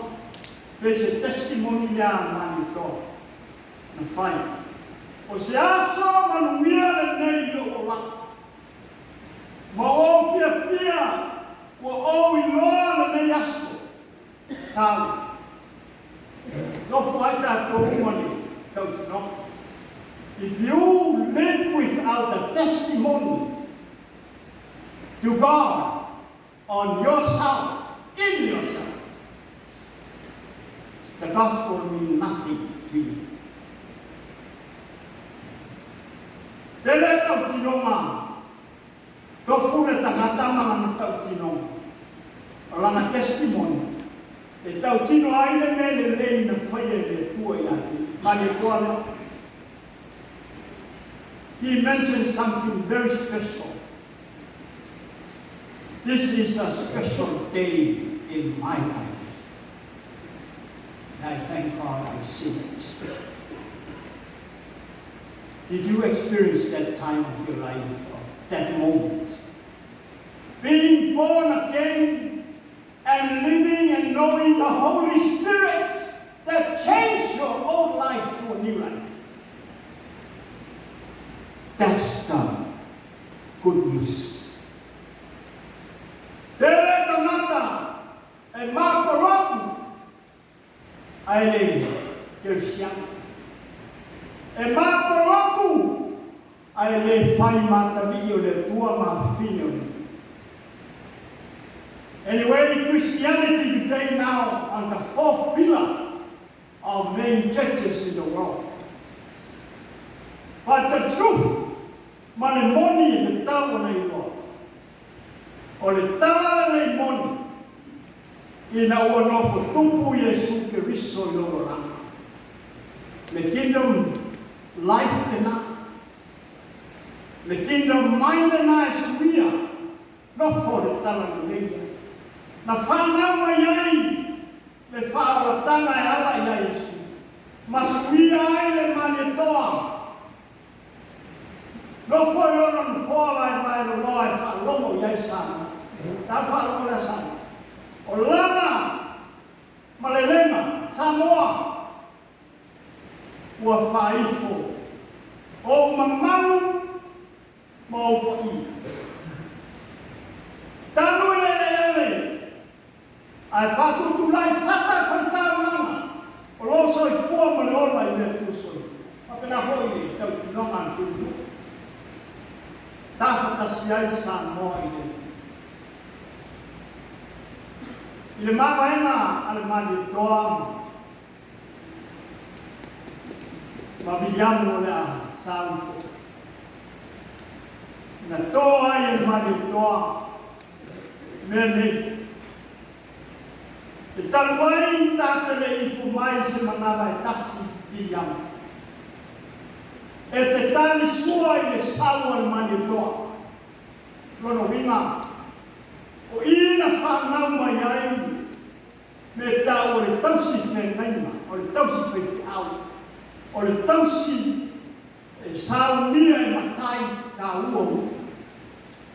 Pese testimoni ia mani to. Na fai. O se aso manuia le nei lo ola. Ma o fia. Wa o iloa le nei aso. Tau. No fai ta to umani tau tino. If you live without a testimony to God on yourself, in yourself, the gospel means nothing to you. Tele tau tinonga, to fure tangata mga tau tinonga, alanga testimony, e tau tino aile mele lei na whaia le tua yaki, mani kuana. He mentioned something very special. This is a special day in my life. And I thank God I see it. Did you experience that time of your life, of that moment? Being born again and living and knowing the Holy Spirit that changed your old life to a new life. That's the good news. Tere tanata e makorotu aile kersiang. E makorotu aile fai matabio le tua mafino. Anyway, Christianity became now on the fourth pillar of main churches in the world. But the truth, mane moni te tau nei mo. O le tala nei moni. Ina ua nofo tupu Yesu Keriso I loro langa. Le kingdom life tena. Le kingdom mind na suia. Nofo le tala nei. Na whanau mai ai. Le whaoratanga e ala I Yesu. Masuia ai le mane toa. No foi no fora vai no nós falou ia sana. Tá falando olha sana. Olana Malelema Samoa o faifo o mamalu mo poi. Tanu ele ai fatu tu lai fata fata mama. O lo so I forma no lai le tu so. Apena hoi tau no man tu. Tafa tasiai sa moa ile mawaena ale mani toa mabiyamu le salfo na toa ile mani toa mene e talwai tatele I fumai se manava tasi diyam. E te tani sua I le saua le mani toa. Lono winga. O ina whanau mai ai. Me ta o le tausi whenaima. O le tausi whenau. O le tausi e sau nia e matai ta ua.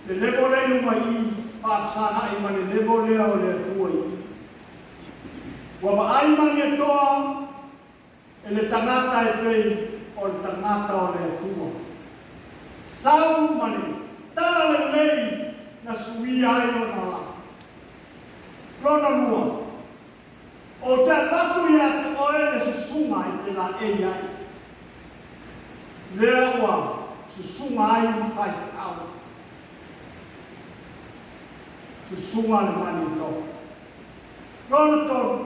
Le lebo leilu mai I. Whasana I ma le lebo lea o le atua I. Wa ma ai mani toa. E le tangata e pei. O o le tangata o le atua. Sau mane, tala le lei na suia ai o na la. Lona lua, o te patu ia te oe le susunga i te la ei ai. Lea ua, susunga ai ni whai au. Susunga le mani to. Lona tonu,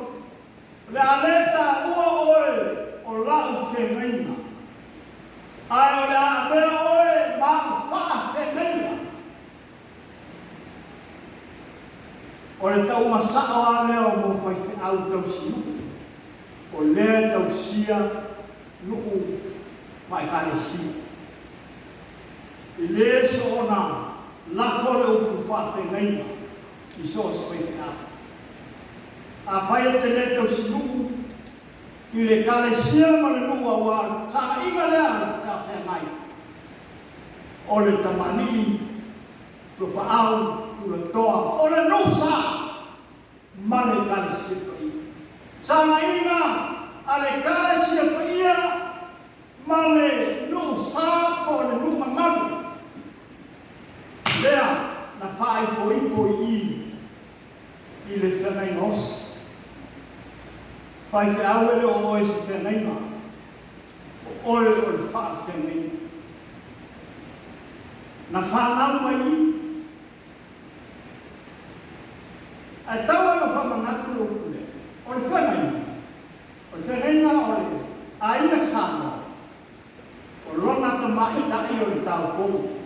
le aleta ua oe o lau whengaina. Ai o le a mea oe maa whaa whengaina. O le tau masao a leo mo whaiwhi au tau sinu. O lea tau sia nuku mai kare sia. I le so ona lafo le upu whape ngaina. I so se whaiwhi au. A whai te le tau sinu. I le kare sia ma le nuku a wā. Sa inga lea le whawhia ngai. O le tamani. Tupa au. Ula toa, o le nusa, mane kare siapa ia. Sama ina, ale kare siapa ia, mane nusa po le numa malu. Lea, na whae po i le whenai nos. Whae whi au ele o oe se whenai ma. O le wha whenai. Na whanau mai i, ai tau ana whamanatu o kule. O le whenai. O le whenai nga o le aina sama. O lona ta mai tai o le tau kou.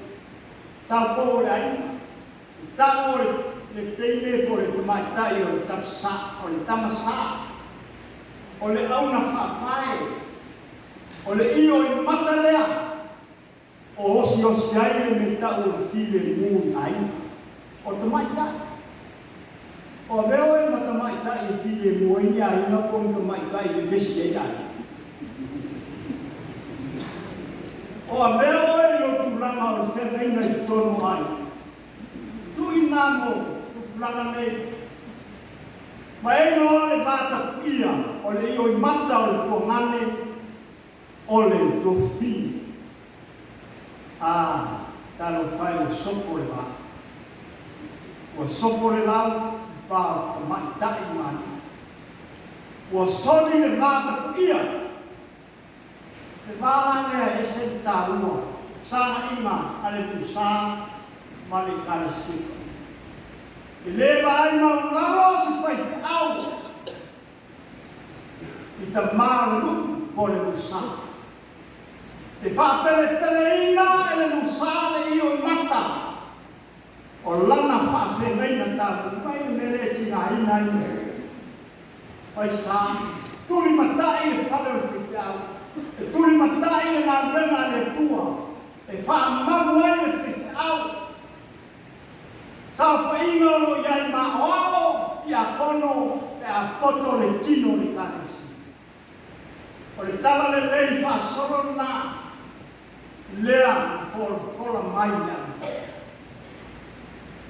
Tau kou o le aina. Tau o le teine po le ta mai tai o le tamsa. O le tamasa. O le auna whapae. O le io i matalea. O osi ai le me tau o le file mui aina. O ta mai tai. O veo e matamai tai e fili e moini a ina ponto mai tai e besi e ai. O veo e lo tulanga o whenenga i tono ai. Tu inamo, tu plana nei. Ma e no le vata pia, o le io i mata o le tongane, o le tofi. Talo fai o sopo le vata. O sopo le lau, pa mai tai mani. O soni le vata ia. Te vala nea e se taua. Sana ima ale pusa ma le kare sika. E leva ai ma lalo se fai fi au. I ta maa luku po le pusa. E fa pele ina e le pusa le io i mata. O lana whawhe nei na tāpu, mai me le tina ina ina. Pai sā, turi matai e whale o whiwhiau. E turi matai e nā rena le tua. E whaamamu ai e whiwhiau. Sao whainga lo iai ma oao, ti a kono, e a poto le tino le karesi. O le tala le lei whaasoro nā, lea fola mai nā.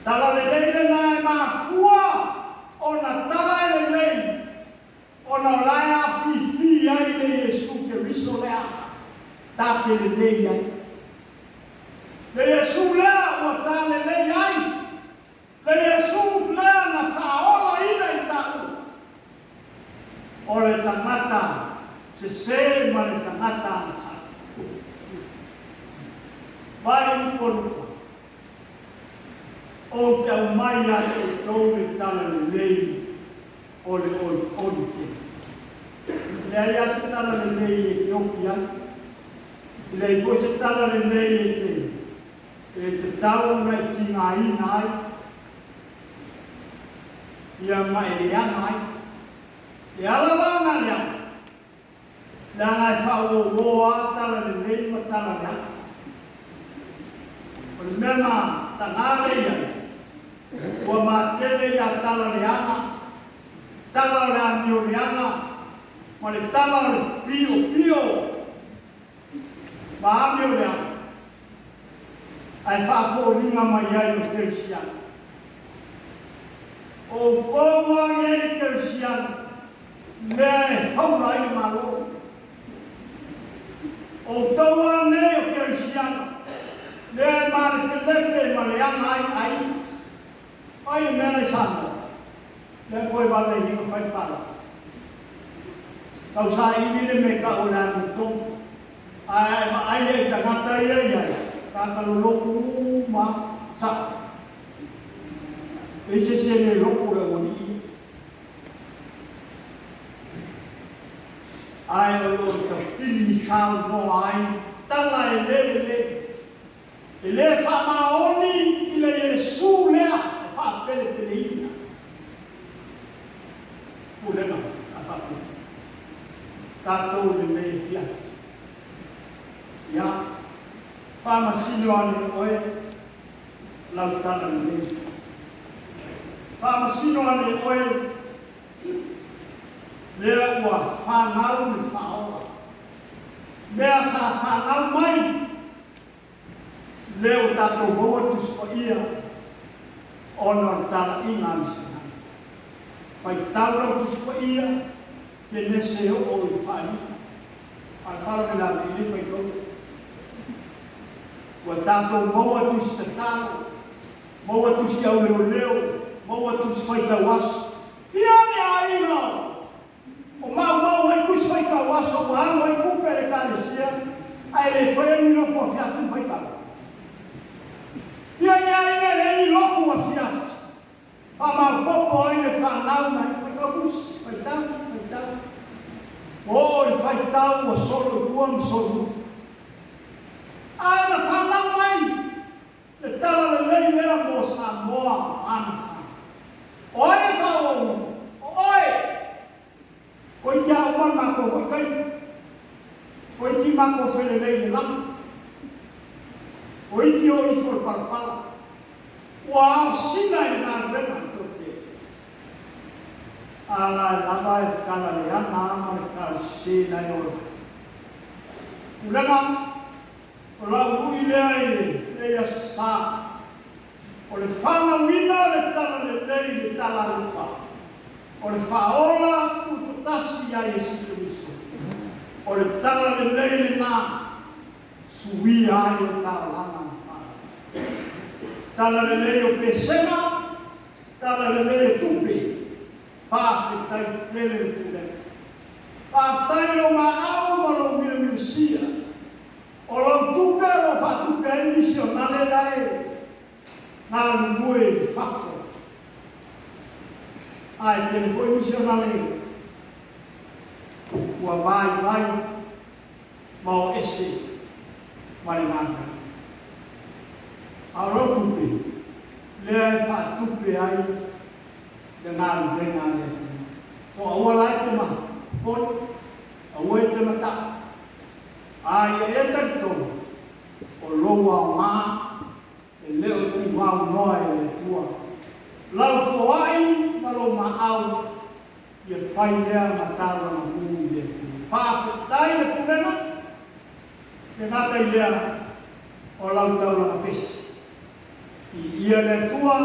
Tala le leile na e mafua, o na tala e le leile, o na lai a fifi ai le Yesu ke riso lea, tate le leile ai. Le Yesu lea o ta le leile ai, le Yesu lea na whaola ina i tau. O le tangata, se ma le tangata ansa. Vai upo lupa. O te au mai a te tau le tala le lei o le oite. Le ai a se tala le lei e te oki ai. Le ai foi se tala le lei e te tau na i ki ngā ina ai. Ia mai le ana ai. E ala wana le ana. Le ana e whao o roa tala le lei ma tala le ana. O le mena tangare ai. Ua matele ia tala le ana, tala le amio le ana, ma le tala le pio, ma amio le ana. Ai whaaforinga mai ai o Kersiana. O koua ngai Kersiana, mea e whaura i malo. O tau ane o kerisiana. Le mare te lepe ma le ana ai. Ai mena sana. Le koe wale ni ko fai pala. Kau sa ini le me ka o na to. Ai e tangata ia. Ka kaloloku ma sa. Ese se le loku le oni. Ai o lo ka fili sao no ai. Tala e le. Ele fa maoni ile Yesu lea fa pele ina. Pulena afa pu. Kato le me fia. Ya. Fa masino ane oe lautana le. Fa masino ane oe lea ua fa ngau le fa oa. Lea sa fa ngau mai. Leo tato boa tus pa ia ono tala ina misana. Pai tau tus pa ia ke nese o i fani. Al fala me la ili fai tau. Wa tato boa tus tatalo, boa tus iau leo, boa tus fai tawas. Fiane a ina. O mau ai kus fai tawas o mau ai kupe le kalesia. Ai le fai ni no po fiafu fai tawas. Ia ia ni loku a fias. Pama popo ai le whanau mai whakabus. Whaitau. O i whaitau o solo buam solo. Ai le whanau mai. Le tala le lei lea mo Samoa ana. Oe whao. Oe. Koi kia uman mako hokai. Koi ki mako whele lei le lamu. Oi ki o ifor parpala. Wa sina ina bena toke. Ala lava kala le ana ama kala sina yo. Ulama ola ui le ai le ya sa. O le fana wina le tala le lei le tala lupa. O le faola ututasi ya Yesu Kristo. O le tala le lei le na. Sui ai o tālana whara. Tala le leo pesema, tala le leo tupe. Pāwhetai tele le pule. Pāwhetai lo maau ma lo miramisia. O lo tupe lo whatupe e misio nale lae. Nā lumue whafo. Ai tele foi misio nale. Ua vai, mau ese. Mai ngana. Aro tupe. Le fa tupe ai dengan le. So awalai te ma. Pot awai te mata. Ai e to. O loa ma e leo ti mau noi le tua. Lau foai malo ma au. Ye fai lea matala na hu ye. Fa tai le pulena. Ke nata i lea o lau tau lana pesi. I ia le tua,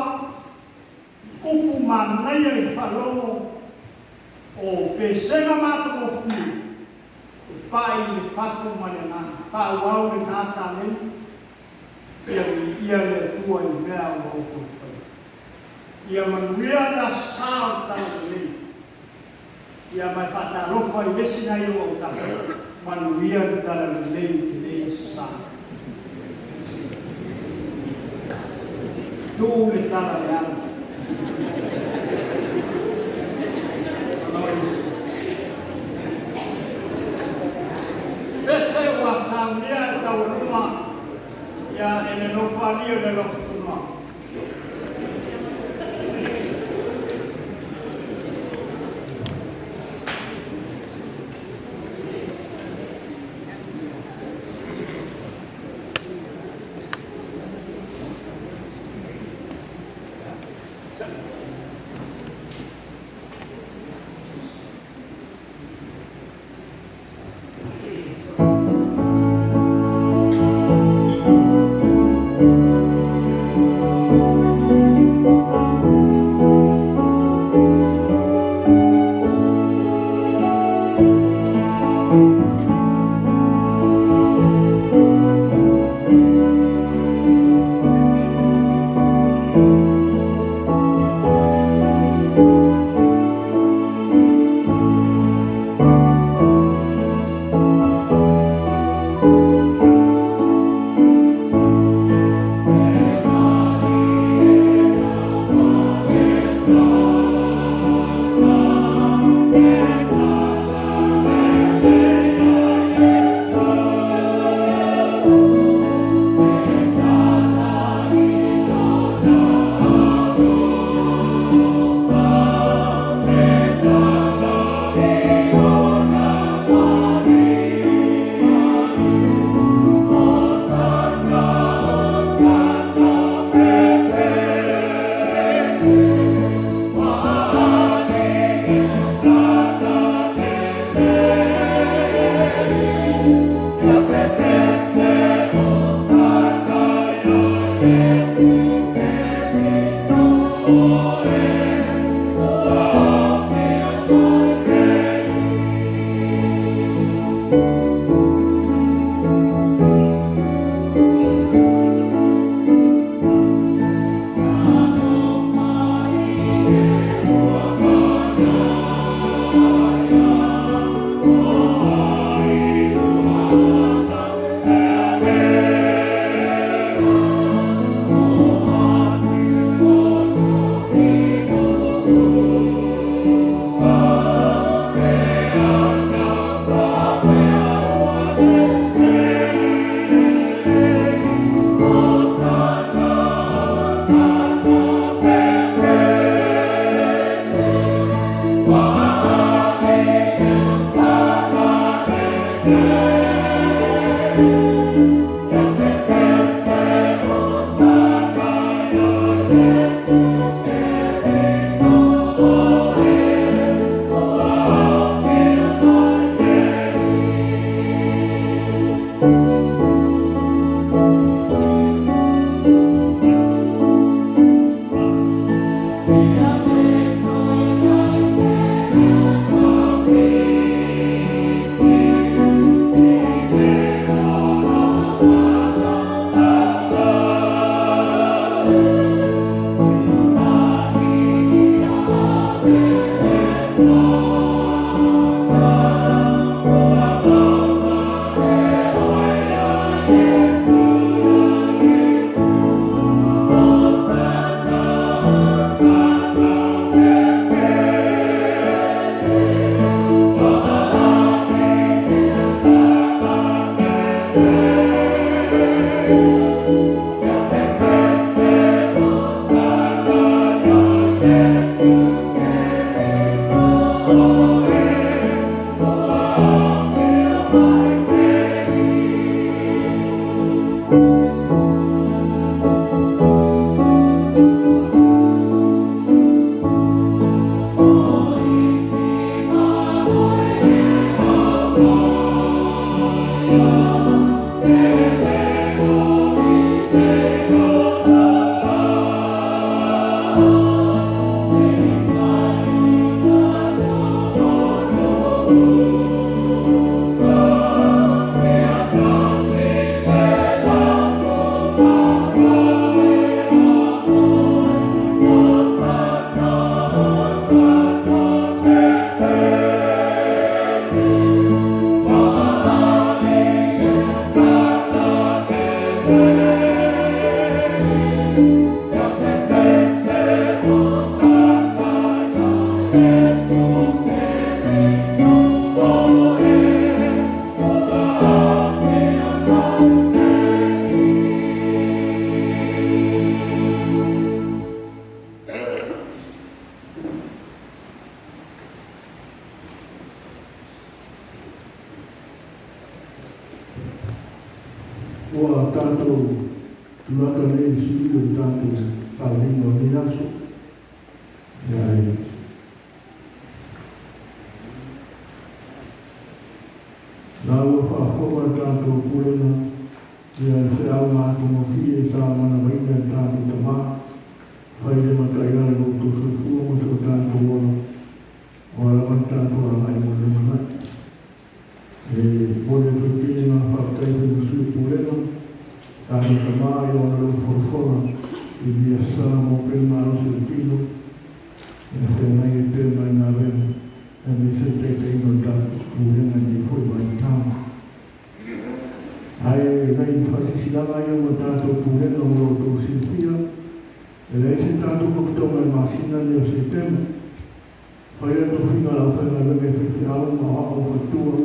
upu manaya i whalongo o pesena mata o fui. E pai i whatu mane nana, whauau le nata neni, ia le tua i mea o auto whai. Ia manuia na sao tau le. Ia mai whatarofa i lesina i o autaka. Manuia le tala le lei. Tu le tala le ana. Pese ua saunia tau ruma ia ene nofanio le lofutuma. ua tātou tulaka nei siri o tātou tālinga o ni aso. Iai. Nā ua whaafonga tātou purena, ia whiau mātu mo fie tā mana maina tātou tamā, whaere matai ara no tō whafua mo tō tātou ora, o ara tātou a mai mo le manai. Mone to kini ngā whakatai mo sui purena, tātou tamā i ona lau whorofona, i bia sā mo pēna o se tino, e whenai e pēna i ngā rena, e mi se te te ino tātou purena ni fwoi mai tāma. Ai nei whakisilanga ia mo tātou purena o lo tō sinfia, e rei se tātou kukutonga i māsina ni o se tema, whai ato whina lau whenga reme whiwhiao ma wao whatua,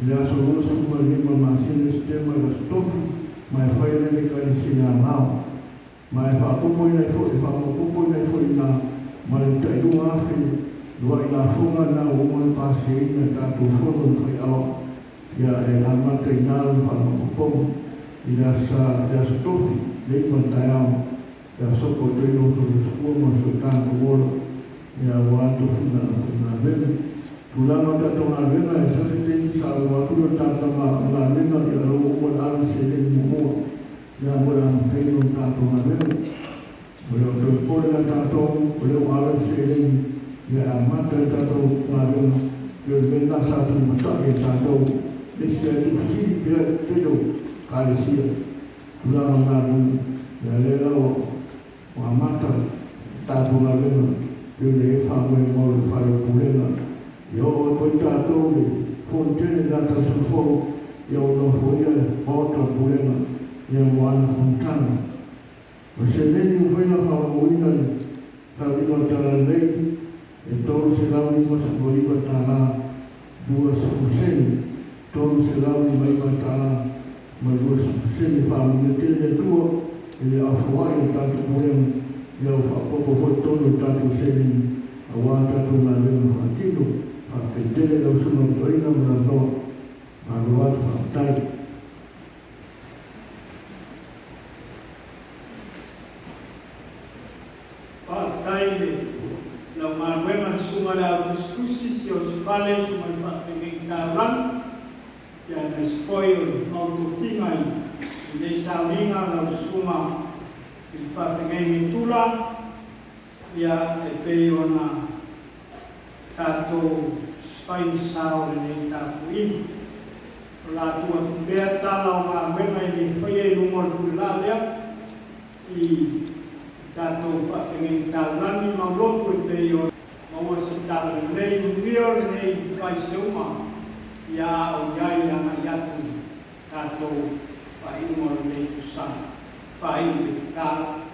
le aso rosu ma lima māsina se tema i rastofi, mai whai reme karisi ngā nao, mai whakupoi nei fo, e whakupoi nei fo i ngā, mai tairua awhi, lua i ngā whunga ngā umoi pāse ina tātou whono whai awa, ia e amata i nāru whanakupong, i rasa tofi, leima tai au, ia soko teino to le skua ma so tātou ora, ia wāto whina rena. Tūlanga tato ngā rena e sase teni sa watura tātama ngā rena ia rau ua nāru se reni mua, ia mora mpeno tātou ngā rena. Ia o toi kore tātou, o leo ara se reni, ia amata tātou ngā rena, ia mena sa tu matake tātou, Esse é o filho que carecia. Lá na rua, ele era uma mata, estava na rua, eu lhe falei, eu falei por ela. Eu coitado, fonteira da casa fogo, eu não fui outra por ela, eu moro na fontana. Você nem foi na famoina, sabe não está na lei, então se lá uma se está lá, 2%. Todos se lá e vai matar, mas você me fala, me tem de tua, ele afuai tanto por ele, e eu pouco foi todo tanto sem a wata do na lema fatido, a que ele não se não treina na no, a wata fatai. Fatai la marwema sumala discusi se os fales uma fafinga ia nes foi o autofinga i nei sauringa na suma il whawhengai tula ia e pei ona tātou sfain saore nei tāpu inu. O la tua tupea tala o ngā wema i nei whaia i lumor tula lea i tātou whawhengai tāulani maulotu e pei ona maua si tāla nei urio nei whai seuma ia o iai ana iatu tātou whainumor nei tusana, whainu tāla